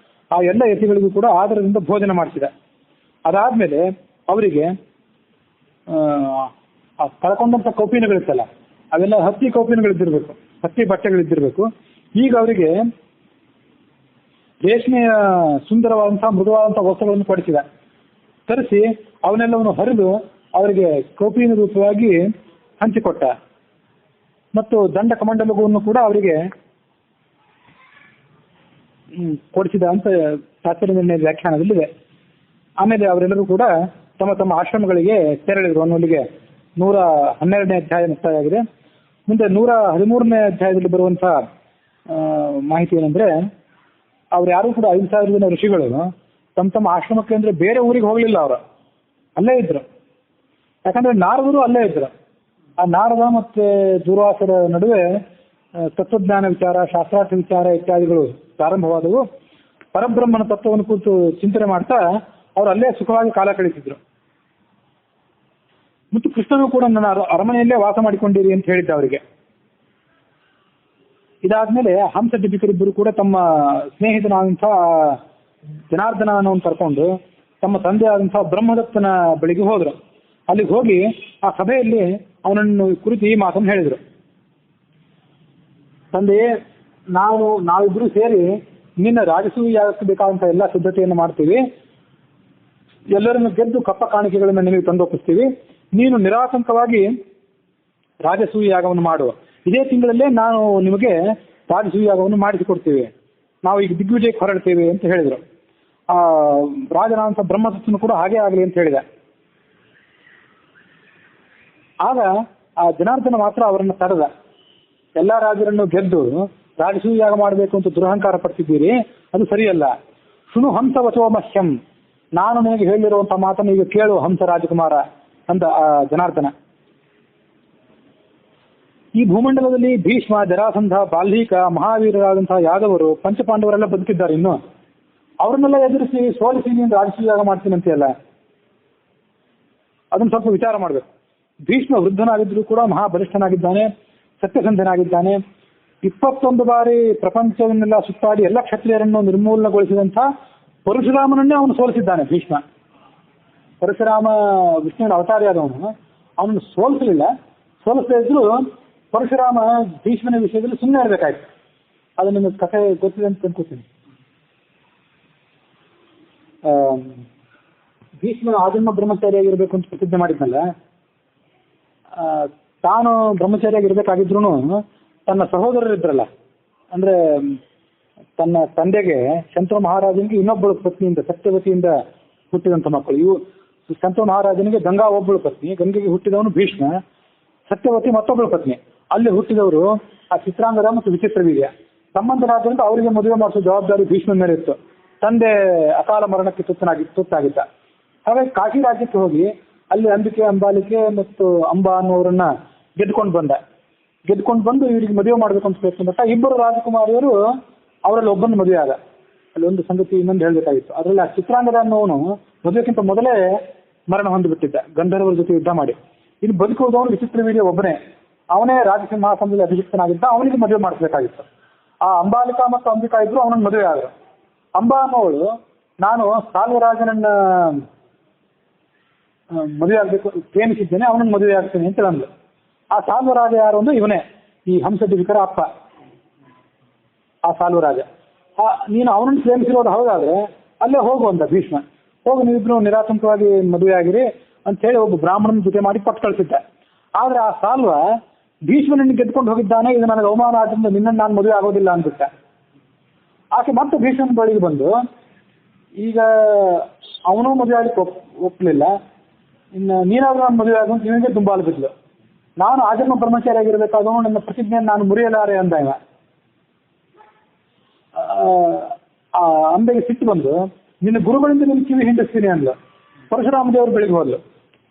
ಆ ಎಲ್ಲ ಯತಿಗಳಿಗೂ ಕೂಡ ಆದರದಿಂದ ಭೋಜನ ಮಾಡಿಸಿದ. ಅದಾದ್ಮೇಲೆ ಅವರಿಗೆ ಕಳ್ಕೊಂಡಂತ ಕೌಪೀನಗಳಿತ್ತಲ್ಲ, ಅವೆಲ್ಲ ಹತ್ತಿ ಕೌಪೀನಗಳಿದ್ದಿರ್ಬೇಕು, ಹತ್ತಿ ಬಟ್ಟೆಗಳಿದ್ದಿರ್ಬೇಕು. ಈಗ ಅವರಿಗೆ ರೇಷ್ಮೆಯ ಸುಂದರವಾದಂತಹ ಮೃದುವಾದಂತಹ ವಸ್ತುಗಳನ್ನು ಕೊಡಿಸಿದ. ತರಿಸಿ ಅವನ್ನೆಲ್ಲವನ್ನು ಹರಿದು ಅವರಿಗೆ ಕೌಪೀನ ರೂಪವಾಗಿ ಹಂಚಿಕೊಟ್ಟ. ಮತ್ತು ದಂಡ ಕಮಂಡಲವನ್ನು ಕೂಡ ಅವರಿಗೆ ಕೊಡಿಸಿದ ಅಂತ ತಾತ್ಪರ್ಯ ನಿರ್ಣಯ ವ್ಯಾಖ್ಯಾನದಲ್ಲಿದೆ. ಆಮೇಲೆ ಅವರೆಲ್ಲರೂ ಕೂಡ ತಮ್ಮ ತಮ್ಮ ಆಶ್ರಮಗಳಿಗೆ ತೆರಳಿದ್ರು ಅನ್ನೋಲ್ಲಿಗೆ 112ನೇ ಅಧ್ಯಾಯ ಮುಕ್ತಾಯ ಆಗಿದೆ. ಮುಂದೆ 113ನೇ ಅಧ್ಯಾಯದಲ್ಲಿ ಬರುವಂತಹ ಮಾಹಿತಿ ಏನಂದ್ರೆ, ಅವ್ರು ಯಾರು ಕೂಡ 5,000 ಜನ ಋಷಿಗಳು ತಮ್ಮ ತಮ್ಮ ಆಶ್ರಮಕ್ಕೆ ಅಂದ್ರೆ ಬೇರೆ ಊರಿಗೆ ಹೋಗ್ಲಿಲ್ಲ, ಅವರು ಅಲ್ಲೇ ಇದ್ರು. ಯಾಕಂದ್ರೆ ನಾರದರು ಅಲ್ಲೇ ಇದ್ರು. ಆ ನಾರದ ಮತ್ತೆ ದುರ್ವಾಸರ ನಡುವೆ ತತ್ವಜ್ಞಾನ ವಿಚಾರ, ಶಾಸ್ತ್ರಾರ್ಥ ವಿಚಾರ ಇತ್ಯಾದಿಗಳು ಪ್ರಾರಂಭವಾದವು. ಪರಬ್ರಹ್ಮನ ತತ್ವವನ್ನು ಕುರಿತು ಚಿಂತನೆ ಮಾಡ್ತಾ ಅವರು ಅಲ್ಲೇ ಸುಖವಾಗಿ ಕಾಲ ಕಳೀತಿದ್ರು. ಮತ್ತು ಕೃಷ್ಣನು ಕೂಡ ನನ್ನ ಅರಮನೆಯಲ್ಲೇ ವಾಸ ಮಾಡಿಕೊಂಡಿರಿ ಅಂತ ಹೇಳಿದ್ದ ಅವರಿಗೆ. ಇದಾದ್ಮೇಲೆ ಹಂಸ ಡಿಪಿಕರಿಬ್ಬರು ಕೂಡ ತಮ್ಮ ಸ್ನೇಹಿತನಾದಂತಹ ಜನಾರ್ದನ ಅನ್ನೋನ್ ಕರ್ಕೊಂಡು ತಮ್ಮ ತಂದೆ ಆದಂತಹ ಬ್ರಹ್ಮದತ್ತನ ಬಳಿಗೆ ಹೋದ್ರು. ಅಲ್ಲಿಗೆ ಹೋಗಿ ಆ ಸಭೆಯಲ್ಲಿ ಅವನನ್ನು ಕುರಿತು ಈ ಮಾತನ್ನು ಹೇಳಿದರು. ತಂದೆಯೇ, ನಾವಿಬ್ರು ಸೇರಿ ನಿನ್ನ ರಾಜಸೂಯಾಗಕ್ಕೆ ಬೇಕಾದಂತ ಎಲ್ಲ ಸಿದ್ಧತೆಯನ್ನು ಮಾಡ್ತೀವಿ. ಎಲ್ಲರನ್ನು ಗೆದ್ದು ಕಪ್ಪ ಕಾಣಿಕೆಗಳನ್ನು ನಿನಗೆ ತಂದೊಪ್ಪಿಸ್ತೀವಿ. ನೀನು ನಿರಾತಂಕವಾಗಿ ರಾಜಸೂಯಾಗವನ್ನು ಮಾಡುವ. ಇದೇ ತಿಂಗಳಲ್ಲೇ ನಾನು ನಿಮಗೆ ರಾಜಸೂಯಾಗವನ್ನು ಮಾಡಿಸಿಕೊಡ್ತೀವಿ. ನಾವು ಈಗ ದಿಗ್ವಿಜಯಕ್ಕೆ ಹೊರಡ್ತೀವಿ ಅಂತ ಹೇಳಿದರು. ರಾಜನಾದಂಥ ಬ್ರಹ್ಮದತ್ತನು ಕೂಡ ಹಾಗೆ ಆಗಲಿ ಅಂತ ಹೇಳಿದ. ಆಗ ಆ ಜನಾರ್ದನ ಮಾತ್ರ ಅವರನ್ನು ತಡೆದ. ಎಲ್ಲ ರಾಜರನ್ನು ಗೆದ್ದು ರಾಜಸೂಯಾಗ ಮಾಡಬೇಕು ಅಂತ ದುರಹಂಕಾರ ಪಡ್ತಿದ್ದೀರಿ, ಅದು ಸರಿಯಲ್ಲ. ಶೃಣು ಹಂಸ ವಚೋ ಮಹ್ಯಂ, ನಾನು ನಿನಗೆ ಹೇಳಿರುವಂತಹ ಮಾತನ್ನು ಈಗ ಕೇಳು ಹಂಸ ರಾಜಕುಮಾರ ಅಂದ ಆ ಜನಾರ್ದನ. ಈ ಭೂಮಂಡಲದಲ್ಲಿ ಭೀಷ್ಮ, ಜರಾಸಂಧ, ಬಾಲ್ಹೀಕ, ಮಹಾವೀರರಾದಂತಹ ಯಾದವರು, ಪಂಚಪಾಂಡವರೆಲ್ಲ ಬದುಕಿದ್ದಾರೆ. ಇನ್ನು ಅವ್ರನ್ನೆಲ್ಲ ಎದುರಿಸಿ ಸೋಲಿಸಿ ನೀನು ರಾಜಸೂಯಾಗ ಮಾಡ್ತೀನಿ ಅಂತೆಲ್ಲ, ಅದನ್ನು ಸ್ವಲ್ಪ ವಿಚಾರ ಮಾಡಬೇಕು. ಭೀಷ್ಮ ವೃದ್ಧನಾಗಿದ್ದರೂ ಕೂಡ ಮಹಾಬಲಿಷ್ಠನಾಗಿದ್ದಾನೆ, ಸತ್ಯಸಂಧನಾಗಿದ್ದಾನೆ. 21 ಬಾರಿ ಪ್ರಪಂಚವನ್ನೆಲ್ಲ ಸುತ್ತಾಡಿ ಎಲ್ಲ ಕ್ಷತ್ರಿಯರನ್ನು ನಿರ್ಮೂಲನಗೊಳಿಸಿದಂಥ ಪರಶುರಾಮನನ್ನೇ ಅವನು ಸೋಲಿಸಿದ್ದಾನೆ ಭೀಷ್ಮ. ಪರಶುರಾಮ ವಿಷ್ಣುವಿನ ಅವತಾರಿಯಾದವನು, ಅವನನ್ನು ಸೋಲಿಸಲಿಲ್ಲ. ಸೋಲಿಸದೇ ಇದ್ರು ಪರಶುರಾಮ ಭೀಷ್ಮನ ವಿಷಯದಲ್ಲಿ ಸುಮ್ಮನೆ ಇರಬೇಕಾಯ್ತು. ಅದು ನಿಮಗೆ ಕಥೆ ಗೊತ್ತಿದೆ ಅಂತ ಅನ್ಕೋತೀನಿ. ಭೀಷ್ಮ ಆಜನ್ಮ ಬ್ರಹ್ಮಚಾರಿಯಾಗಿರ್ಬೇಕು ಅಂತ ಪ್ರತಿಜ್ಞೆ ಮಾಡಿದ್ನಲ್ಲ, ತಾನು ಬ್ರಹ್ಮಚಾರಿಯಾಗಿರ್ಬೇಕಾಗಿದ್ರು ತನ್ನ ಸಹೋದರರಿದ್ರಲ್ಲ, ಅಂದ್ರೆ ತನ್ನ ತಂದೆಗೆ ಶಂತನು ಮಹಾರಾಜನಿಗೆ ಇನ್ನೊಬ್ಬಳು ಪತ್ನಿಯಿಂದ ಸತ್ಯವತಿಯಿಂದ ಹುಟ್ಟಿದಂಥ ಮಕ್ಕಳು. ಇವು ಶಂತನು ಮಹಾರಾಜನಿಗೆ ಗಂಗಾ ಒಬ್ಬಳು ಪತ್ನಿ, ಗಂಗೆಗೆ ಹುಟ್ಟಿದವನು ಭೀಷ್ಮ, ಸತ್ಯವತಿ ಮತ್ತೊಬ್ಬಳು ಪತ್ನಿ. ಅಲ್ಲಿ ಹುಟ್ಟಿದವರು ಆ ಚಿತ್ರಾಂಗದ ಮತ್ತು ವಿಚಿತ್ರವೀರ್ಯ. ಸಂಬಂಧರಾದ್ರಿಂದ ಅವರಿಗೆ ಮದುವೆ ಮಾಡಿಸೋ ಜವಾಬ್ದಾರಿ ಭೀಷ್ಮನ ಮೇಲೆ ಇತ್ತು. ತಂದೆ ಅಕಾಲ ಮರಣಕ್ಕೆ ತುತ್ತಾಗಿದ್ದ. ಹಾಗಾಗಿ ಕಾಶಿ ರಾಜ್ಯಕ್ಕೆ ಹೋಗಿ ಅಲ್ಲಿ ಅಂಬಿಕೆ, ಅಂಬಾಲಿಕೆ ಮತ್ತು ಅಂಬಾ ಅನ್ನೋರನ್ನ ಗೆದ್ಕೊಂಡು ಬಂದು ಇವರಿಗೆ ಮದುವೆ ಮಾಡಬೇಕು ಅಂತ ಪ್ರಯತ್ನ ಪಟ್ಟ. ಇಬ್ಬರು ರಾಜಕುಮಾರಿಯರು ಅವರಲ್ಲಿ ಒಬ್ಬನ ಮದುವೆ ಆದ. ಅಲ್ಲಿ ಒಂದು ಸಂಗತಿ ಇನ್ನೊಂದು ಹೇಳಬೇಕಾಗಿತ್ತು. ಅದರಲ್ಲಿ ಆ ಚಿತ್ರಾಂಗದ ಅನ್ನೋನು ಮದುವೆಗಿಂತ ಮೊದಲೇ ಮರಣ ಹೊಂದಿಬಿಟ್ಟಿದ್ದ, ಗಂಧರ್ವರ ಜೊತೆ ಯುದ್ಧ ಮಾಡಿ. ಇನ್ನು ಬದುಕುವುದವನು ವಿಚಿತ್ರವೀರ್ಯ ಒಬ್ಬನೇ. ಅವನೇ ರಾಜಸಿಂಹ ಮಹಾಸಂದಲ್ಲಿ ಅಭಿಷಿಕ್ತನಾಗಿದ್ದ. ಅವನಿಗೆ ಮದುವೆ ಮಾಡಿಸಬೇಕಾಗಿತ್ತು. ಆ ಅಂಬಾಲಿಕಾ ಮತ್ತು ಅಂಬಿಕಾ ಇದ್ರು ಅವನನ್ನು ಮದುವೆ ಆದರು. ಅಂಬಾ ಅನ್ನೋಳು ನಾನು ಸಾಲ್ವರಾಜನನ್ನ ಮದುವೆ ಆಗಬೇಕು ಪ್ರೇಮಿಸಿದ್ದೇನೆ, ಅವನನ್ನು ಮದುವೆ ಆಗ್ತೇನೆ ಅಂತ ಅಂದ್ಲು. ಆ ಸಾಲ್ವರಾಜ ಯಾರು ಅಂದ್ರೆ ಇವನೇ, ಈ ಹಂಸಡಿವಿಕರ ಅಪ್ಪ. ಆ ಸಾಲ್ವರಾಜ ನೀನು ಅವನನ್ನು ಪ್ರೇಮಿಸಿರೋದು ಹೌದಾದ್ರೆ ಅಲ್ಲೇ ಹೋಗು ಅಂದ ಭೀಷ್ಮ. ಹೋಗಿ ನೀವಿಬ್ರು ನಿರಾತಂಕವಾಗಿ ಮದುವೆ ಆಗಿರಿ ಅಂತ ಹೇಳಿ ಒಬ್ಬ ಬ್ರಾಹ್ಮಣನ ಜೊತೆ ಮಾಡಿ ಪಟ್ಟು ಕಳಿಸಿದ್ದ. ಆದ್ರೆ ಆ ಸಾಲ್ವ ಭೀಷ್ಮನನ್ನು ಗೆದ್ಕೊಂಡು ಹೋಗಿದ್ದಾನೆ, ಇದು ನನಗೆ ಅವಮಾನ ಆದ್ರಿಂದ ನಿನ್ನನ್ನು ನಾನು ಮದುವೆ ಆಗೋದಿಲ್ಲ ಅಂದ್ಬಿಟ್ಟ. ಆಕೆ ಮತ್ತೆ ಭೀಷ್ಮನ ಬಳಿಗೆ ಬಂದು ಈಗ ಅವನು ಮದುವೆ ಆಗಲಿಕ್ಕೆ ಒಪ್ಪಲಿಲ್ಲ, ಇನ್ನು ನೀನಾದ್ರೂ ನಾನು ಮದುವೆ ಆಗುವಂತ ಇವನಿಗೆ ದುಂಬಾಲು ಬಿದ್ಲು. ನಾನು ಆಜನ್ಮ ಬ್ರಹ್ಮಚಾರಿ ಆಗಿರಬೇಕಾದವನು ನನ್ನ ಪ್ರತಿಜ್ಞೆಯನ್ನು ನಾನು ಮುರಿಯಲಾರೆ ಅಂದ ಇವ. ಅಂಬೆಗೆ ಸಿಟ್ಟು ಬಂದು ನಿನ್ನ ಗುರುಗಳಿಂದ ನಿನ್ನ ಕಿವಿ ಹಿಂಡಿಸ್ತೀನಿ ಅಂದ್ಲು. ಪರಶುರಾಮ ದೇವರು ಬೆಳಿಗ್ಗೆ ಹೋದ್ಲು.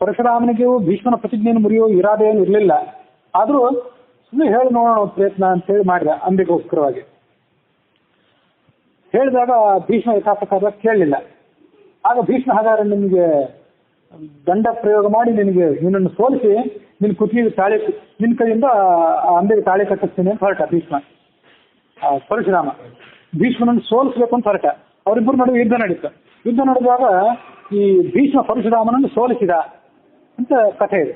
ಪರಶುರಾಮನಿಗೆ ಭೀಷ್ಮನ ಪ್ರತಿಜ್ಞೆಯನ್ನು ಮುರಿಯೋ ಇರಾದೆ ಏನು ಇರಲಿಲ್ಲ. ಆದರೂ ಸುಮ್ಮನೆ ಹೇಳಿ ನೋಡೋಣ ಪ್ರಯತ್ನ ಅಂತ ಹೇಳಿ ಮಾಡಿದ ಅಂಬೆಗೋಸ್ಕರವಾಗಿ. ಹೇಳಿದಾಗ ಭೀಷ್ಮ ಯಥಾಪ್ರಕಾರ ಕೇಳಲಿಲ್ಲ. ಆಗ ಭೀಷ್ಮ ಹಾಗಾದ್ರೆ ನಿನಗೆ ದಂಡ ಪ್ರಯೋಗ ಮಾಡಿ ನಿನ್ನನ್ನು ಸೋಲಿಸಿ ನಿನ್ನ ಕುತ್ತಿಗೆ ತಾಳಿ, ನಿನ್ನ ಕೈಯಿಂದ ಅಂಬೆಗೆ ತಾಳಿ ಕಟ್ಟಿಸ್ತೀನಿ ಅಂತ ಹೊರಟ ಭೀಷ್ಮ. ಪರಶುರಾಮ ಭೀಷ್ಮನನ್ನು ಸೋಲಿಸ್ಬೇಕು ಅಂತ ಹೊರಟ. ಅವರಿಬ್ಬರು ನಡುವೆ ಯುದ್ಧ ನಡೀತು. ಯುದ್ಧ ನಡೆದಾಗ ಈ ಭೀಷ್ಮ ಪರಶುರಾಮನನ್ನು ಸೋಲಿಸಿದ ಅಂತ ಕಥೆ ಇದೆ.